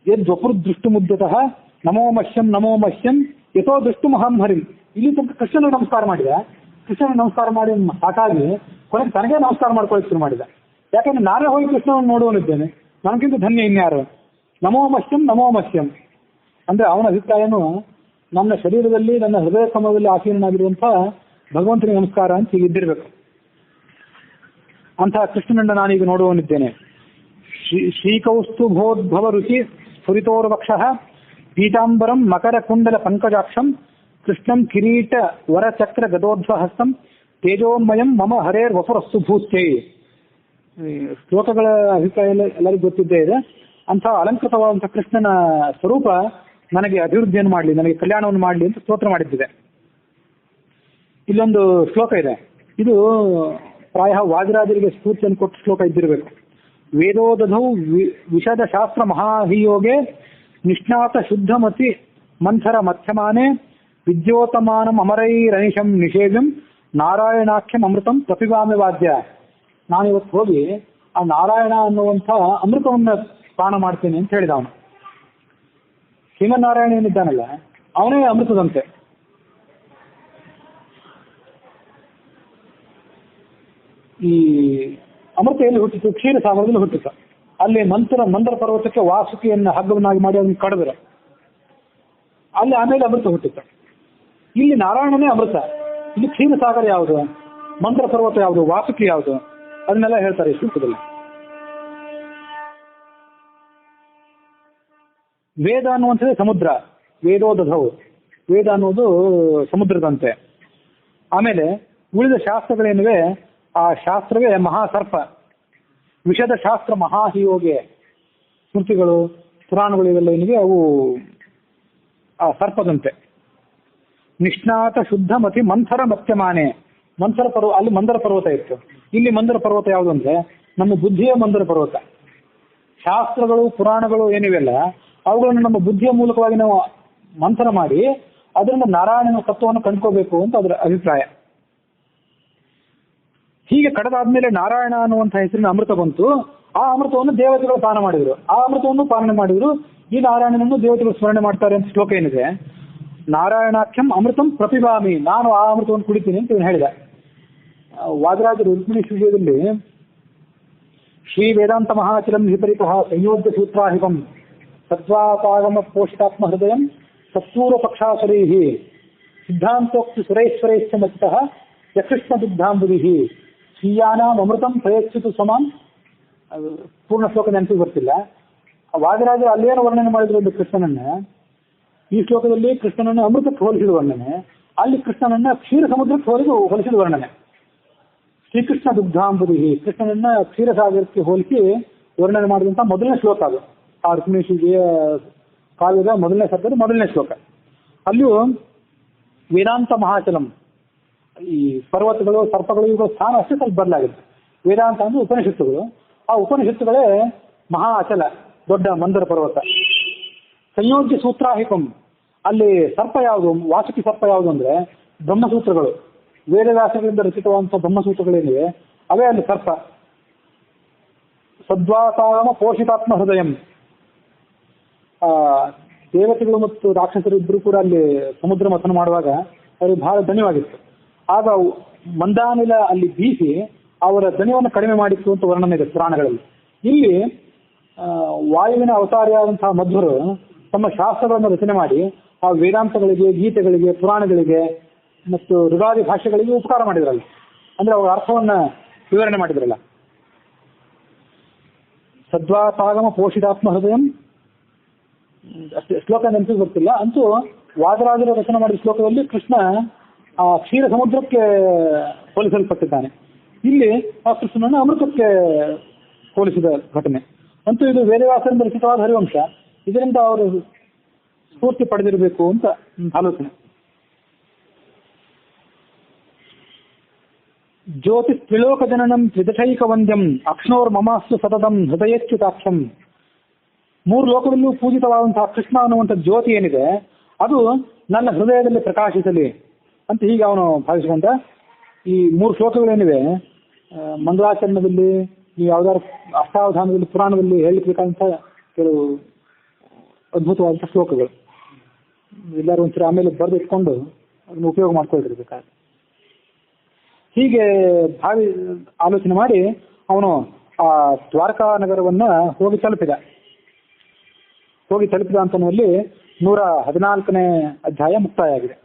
ಯದ್ವಪುರ್ದೃಷ್ಟುಮುದ್ಯತಃ ನಮೋ ಮಹ್ಯಂ ಯಥೋ ದೃಷ್ಟುಮಹಂ ಹರಿಂ. ಇಲ್ಲಿ ತನಕ ಕೃಷ್ಣನಿಗೆ ನಮಸ್ಕಾರ ಮಾಡಿದ. ಕೃಷ್ಣನಿಗೆ ನಮಸ್ಕಾರ ಮಾಡಿ ಸಾಕಾಗಿ ಕೊನೆಗೆ ತನಗೇ ನಮಸ್ಕಾರ ಮಾಡ್ಕೊಳ್ಳೋಕೆ ಶುರು ಮಾಡಿದ. ಯಾಕಂದ್ರೆ ನಾನೇ ಹೋಗಿ ಕೃಷ್ಣನನ್ನು ನೋಡುವನಿದ್ದೇನೆ, ನನಗಿಂತ ಧನ್ಯ ಇನ್ಯಾರು? ನಮೋ ಮಹ್ಯಂ ಅಂದ್ರೆ ಅವನ ಅಭಿಪ್ರಾಯನು ನನ್ನ ಶರೀರದಲ್ಲಿ, ನನ್ನ ಹೃದಯ ಕಮಲದಲ್ಲಿ ಆಸೀನನಾಗಿರುವಂಥ ಭಗವಂತನಿಗೆ ನಮಸ್ಕಾರ ಅಂತ ಈಗ ಇದ್ದಿರ್ಬೇಕು. ಅಂತಹ ಕೃಷ್ಣನನ್ನು ನಾನೀಗ ನೋಡುವನಿದ್ದೇನೆ. ಶ್ರೀಕೌಸ್ತುಭೋದ್ಭವ ರುಚಿ ಸ್ಫುರಿತೋರ್ವಕ್ಷ ಪೀತಾಂಬರಂ ಮಕರ ಕುಂಡಲ ಪಂಕಜಾಕ್ಷಂ ಕೃಷ್ಣಂ ಕಿರೀಟ ವರಚಕ್ರ ಗದೋಧ್ವಹಸ್ತಂ ತೇಜೋಮಯಂ ಮಮ ಹರೇರ್ ವಪುರಸ್ತು ಭೂತ್ಯೈ. ಶ್ಲೋಕಗಳ ಅಭಿಪ್ರಾಯ ಎಲ್ಲರಿಗೂ ಗೊತ್ತಿದ್ದೇ ಇದೆ. ಅಂತಹ ಅಲಂಕೃತವಾದಂತಹ ಕೃಷ್ಣನ ಸ್ವರೂಪ ನನಗೆ ಅಭಿವೃದ್ಧಿಯನ್ನು ಮಾಡಲಿ, ನನಗೆ ಕಲ್ಯಾಣವನ್ನು ಮಾಡಲಿ ಅಂತ ಸ್ತೋತ್ರ ಮಾಡಿದ್ದಿದೆ. ಇಲ್ಲೊಂದು ಶ್ಲೋಕ ಇದೆ. ಇದು ಪ್ರಾಯ ವಾದಿರಾಜರಿಗೆ ಸ್ಫೂರ್ತಿಯನ್ನು ಕೊಟ್ಟ ಶ್ಲೋಕ ಇದ್ದಿರಬೇಕು. ವೇದೋದಧೌ ವಿಶದ ಶಾಸ್ತ್ರ ಮಹಾಹಿಯೋಗೆ ನಿಷ್ಣಾತ ಶುದ್ಧಮತಿ ಮಂಥರ ಮಧ್ಯಮಾನೆ ವಿದ್ಯೋತಮಾನಂ ಅಮರೈರನಿಶಂ ನಿಷೇವ್ಯಂ ನಾರಾಯಣಾಖ್ಯಂ ಅಮೃತಂ ಪ್ರತಿಭಾಮಿ ವಾದ್ಯ. ನಾನಿವತ್ತು ಹೋಗಿ ಆ ನಾರಾಯಣ ಅನ್ನುವಂಥ ಅಮೃತವನ್ನು ಪಾನ ಮಾಡ್ತೇನೆ ಅಂತ ಹೇಳಿದ ಅವನು. ಶ್ರೀಮನ್ನಾರಾಯಣ ಏನಿದ್ದಾನಲ್ಲ ಅವನೇ ಅಮೃತದಂತೆ. ಈ ಅಮೃತ ಎಲ್ಲಿ ಹುಟ್ಟಿತು? ಕ್ಷೀರಸಾಗರದಲ್ಲಿ ಹುಟ್ಟಿತು. ಅಲ್ಲಿ ಮಂದರ ಪರ್ವತಕ್ಕೆ ವಾಸುಕಿಯನ್ನು ಹಗ್ಗವನ್ನಾಗಿ ಮಾಡಿ ಅದನ್ನು ಕಡಿದ್ರು. ಅಲ್ಲಿ ಆಮೇಲೆ ಅಮೃತ ಹುಟ್ಟಿತು. ಇಲ್ಲಿ ನಾರಾಯಣನೇ ಅಮೃತ. ಇಲ್ಲಿ ಕ್ಷೀರಸಾಗರ ಯಾವುದು, ಮಂದರ ಪರ್ವತ ಯಾವುದು, ವಾಸುಕಿ ಯಾವುದು, ಅದನ್ನೆಲ್ಲ ಹೇಳ್ತಾರೆ ಈ ಶ್ಲೋಕದಲ್ಲಿ. ವೇದ ಅನ್ನುವಂಥದ್ದೇ ಸಮುದ್ರ. ವೇದೋದಧೌ, ವೇದ ಅನ್ನೋದು ಸಮುದ್ರದಂತೆ. ಆಮೇಲೆ ಉಳಿದ ಶಾಸ್ತ್ರಗಳೇನಿವೆ ಆ ಶಾಸ್ತ್ರವೇ ಮಹಾಸರ್ಪ. ವಿಷದ ಶಾಸ್ತ್ರ ಮಹಾಹಿಯೋಗೆ, ಸ್ಮೃತಿಗಳು ಪುರಾಣಗಳು ಇವೆಲ್ಲ ಏನಿವೆ ಅವು ಆ ಸರ್ಪದಂತೆ. ನಿಷ್ಣಾತ ಶುದ್ಧ ಮತಿ ಮಂಥರ ಮತ್ಯಮಾನೆ. ಅಲ್ಲಿ ಮಂದರ ಪರ್ವತ ಇತ್ತು. ಇಲ್ಲಿ ಮಂದರ ಪರ್ವತ ಯಾವುದು ಅಂದ್ರೆ ನಮ್ಮ ಬುದ್ಧಿಯ ಮಂದರ ಪರ್ವತ. ಶಾಸ್ತ್ರಗಳು ಪುರಾಣಗಳು ಏನಿವೆಲ್ಲ ಅವುಗಳನ್ನು ನಮ್ಮ ಬುದ್ಧಿಯ ಮೂಲಕವಾಗಿ ನಾವು ಮಂಥನ ಮಾಡಿ ಅದರಿಂದ ನಾರಾಯಣನ ತತ್ವವನ್ನು ಕಂಡುಕೋಬೇಕು ಅಂತ ಅದರ ಅಭಿಪ್ರಾಯ. ಹೀಗೆ ಕಡದಾದ್ಮೇಲೆ ನಾರಾಯಣ ಅನ್ನುವಂಥ ಹೆಸರಿನ ಅಮೃತ ಬಂತು. ಆ ಅಮೃತವನ್ನು ದೇವತೆಗಳು ಪಾನ ಮಾಡಿದ್ರು. ಆ ಅಮೃತವನ್ನು ಪಾಲನೆ ಮಾಡಿದ್ರು. ಈ ನಾರಾಯಣನನ್ನು ದೇವತೆಗಳು ಸ್ಮರಣೆ ಮಾಡ್ತಾರೆ ಅಂತ ಶ್ಲೋಕ ಏನಿದೆ. ನಾರಾಯಣಾಖ್ಯಂ ಅಮೃತಂ ಪ್ರತಿಭಾಮಿ, ನಾನು ಆ ಅಮೃತವನ್ನು ಕುಡಿತೀನಿ ಅಂತ ಇವನು ಹೇಳಿದ. ವಾದರಾಜರು ರುಕ್ಮಿಣಿ ವಿಷಯದಲ್ಲಿ ಶ್ರೀ ವೇದಾಂತ ಮಹಾಚಲಂ ವಿಪರೀತಃ ಸಂಯೋಜ್ಯ ಸೂತ್ರಾಹಿಪಂ ಸತ್ವಾಪಾಗಮ ಪೋಷಿತಾತ್ಮ ಹೃದಯಂ ಸತ್ಸೂರ ಪಕ್ಷಾಸುರೈಹಿ ಸಿದ್ಧಾಂತೋಕ್ತಿ ಸುರೇಶ್ವರೇಶ್ವ ಮತ್ತಃ ಯಕೃಷ್ಣ ದುಗ್ಧಾಂಬುದಿ ಸ್ವೀಯಾನಾಂ ಅಮೃತಂ ಪ್ರಯಚ್ಛಿತು ಸಮಾನ್. ಪೂರ್ಣ ಶ್ಲೋಕ ನೆನಪಿಗೆ ಬರ್ತಿಲ್ಲ. ವಾದಿರಾಜರು ಅಲ್ಲೇನು ವರ್ಣನೆ ಮಾಡಿದ್ರು ಒಂದು ಕೃಷ್ಣನನ್ನ, ಈ ಶ್ಲೋಕದಲ್ಲಿ ಕೃಷ್ಣನನ್ನು ಅಮೃತಕ್ಕೆ ಹೋಲಿಸಿದ ವರ್ಣನೆ, ಅಲ್ಲಿ ಕೃಷ್ಣನನ್ನ ಕ್ಷೀರ ಸಮುದ್ರಕ್ಕೆ ಹೋಲಿಸಿದ ವರ್ಣನೆ. ಶ್ರೀಕೃಷ್ಣ ದುಗ್ಧಾಂಬುದಿ, ಕೃಷ್ಣನನ್ನ ಕ್ಷೀರಸಾಗರಕ್ಕೆ ಹೋಲಿಸಿ ವರ್ಣನೆ ಮಾಡಿದಂತ ಮೊದಲನೇ ಶ್ಲೋಕ ಅದು. ಆ ರುಕ್ಮಿಣೀಶಿಗೆ ಕಾವ್ಯದ ಮೊದಲನೇ ಸರ್ಗದ ಮೊದಲನೇ ಶ್ಲೋಕ. ಅಲ್ಲಿಯೂ ವೇದಾಂತ ಮಹಾಚಲಂ, ಈ ಪರ್ವತಗಳು ಸರ್ಪಗಳು ಇವುಗಳ ಸ್ಥಾನ ಅಷ್ಟೇ ಸ್ವಲ್ಪ ಬದಲಾಗುತ್ತೆ. ವೇದಾಂತ ಅಂದ್ರೆ ಉಪನಿಷತ್ತುಗಳು, ಆ ಉಪನಿಷತ್ತುಗಳೇ ಮಹಾ ಅಚಲ, ದೊಡ್ಡ ಮಂದರ ಪರ್ವತ. ಸಂಯೋಜ್ಯ ಸೂತ್ರಾಹಿಕಂ, ಅಲ್ಲಿ ಸರ್ಪ ಯಾವುದು, ವಾಸುಕಿ ಸರ್ಪ ಯಾವುದು ಅಂದ್ರೆ ಬ್ರಹ್ಮಸೂತ್ರಗಳು, ವೇದವ್ಯಾಸಗಳಿಂದ ರಚಿತವಾದಂತಹ ಬ್ರಹ್ಮಸೂತ್ರಗಳೇನಿವೆ ಅವೇ ಅಲ್ಲಿ ಸರ್ಪ. ಸದ್ವಾತಾಮ ಪೋಷಿತಾತ್ಮ ಹೃದಯಂ, ದೇವತೆಗಳು ಮತ್ತು ರಾಕ್ಷಸರು ಇಬ್ಬರು ಕೂಡ ಅಲ್ಲಿ ಸಮುದ್ರ ಮಥನ ಮಾಡುವಾಗ ಅವರಿಗೆ ಬಹಳ ದಣಿವಾಗಿತ್ತು. ಆಗ ಮಂದಾನಿಲ ಅಲ್ಲಿ ಬೀಸಿ ಅವರ ದಣಿವನ್ನು ಕಡಿಮೆ ಮಾಡಿತ್ತು ಅಂತ ವರ್ಣನೆ ಇದೆ ಪುರಾಣಗಳಲ್ಲಿ. ಇಲ್ಲಿ ವಾಯುವಿನ ಅವತಾರಿಯಾದಂತಹ ಮಧ್ವರು ತಮ್ಮ ಶಾಸ್ತ್ರಗಳನ್ನು ರಚನೆ ಮಾಡಿ ಆ ವೇದಾಂತಗಳಿಗೆ, ಗೀತೆಗಳಿಗೆ, ಪುರಾಣಗಳಿಗೆ ಮತ್ತು ಋಗಾದಿ ಭಾಷೆಗಳಿಗೆ ಉಪಕಾರ ಮಾಡಿದ್ರಲ್ಲ, ಅಂದ್ರೆ ಅವರ ಅರ್ಥವನ್ನ ವಿವರಣೆ ಮಾಡಿದ್ರಲ್ಲ. ಸದ್ವಾತಾಗಮ ಪೋಷಿತಾತ್ಮ ಹೃದಯಂ, ಶ್ಲೋಕ ನೆನಪಿಗೆ ಬರ್ತಿಲ್ಲ. ಅಂತೂ ವಾದರಾಜರು ರಚನೆ ಮಾಡಿದ ಶ್ಲೋಕದಲ್ಲಿ ಕೃಷ್ಣ ಆ ಕ್ಷೀರ ಸಮುದ್ರಕ್ಕೆ ಹೋಲಿಸಲ್ಪಟ್ಟಿದ್ದಾನೆ, ಇಲ್ಲಿ ಆ ಕೃಷ್ಣನನ್ನು ಅಮೃತಕ್ಕೆ ಹೋಲಿಸಿದ ಘಟನೆ. ಅಂತೂ ಇದು ವೇದವ್ಯಾಸರಿಂದ ರಚಿತವಾದ ಹರಿವಂಶ, ಇದರಿಂದ ಅವರು ಸ್ಫೂರ್ತಿ ಪಡೆದಿರಬೇಕು ಅಂತ ಆಲೋಚನೆ. ಜ್ಯೋತಿ ತ್ರಿಲೋಕ ಜನನಂ ತ್ರಿದಶೈಕ ವಂದ್ಯಂ ಅಕ್ಷ್ಣೋರ್ ಮಮಾಸ್ತು ಸತತಂ ಹೃದಯಚ್ಯುತಾಕ್ಷಂ. ಮೂರು ಲೋಕದಲ್ಲೂ ಪೂಜಿತವಾದಂತಹ ಕೃಷ್ಣ ಅನ್ನುವಂಥ ಜ್ಯೋತಿ ಏನಿದೆ ಅದು ನನ್ನ ಹೃದಯದಲ್ಲಿ ಪ್ರಕಾಶಿಸಲಿ ಅಂತ ಹೀಗೆ ಅವನು ಭಾವಿಸಿಕೊಂಡ. ಈ ಮೂರು ಶ್ಲೋಕಗಳೇನಿವೆ ಮಂಗಳಾಚರಣದಲ್ಲಿ, ಈ ಯಾವ್ದಾದ್ರು ಅಷ್ಟಾವಧಾನದಲ್ಲಿ, ಪುರಾಣದಲ್ಲಿ ಹೇಳಬೇಕಾದಂಥ ಕೆಲವು ಅದ್ಭುತವಾದಂಥ ಶ್ಲೋಕಗಳು. ಎಲ್ಲರೂ ಒಂದ್ಸರಿ ಆಮೇಲೆ ಬರೆದು ಇಟ್ಕೊಂಡು ಅದನ್ನು ಉಪಯೋಗ ಮಾಡ್ಕೊಳ್ತಿರ್ಬೇಕಾದ್ರೆ. ಹೀಗೆ ಆಲೋಚನೆ ಮಾಡಿ ಅವನು ಆ ದ್ವಾರಕಾ ನಗರವನ್ನ ಹೋಗಿ ತಲುಪಿದ ಅಂತನಲ್ಲಿ 114ನೇ ಅಧ್ಯಾಯ ಮುಕ್ತಾಯ ಆಗಿದೆ.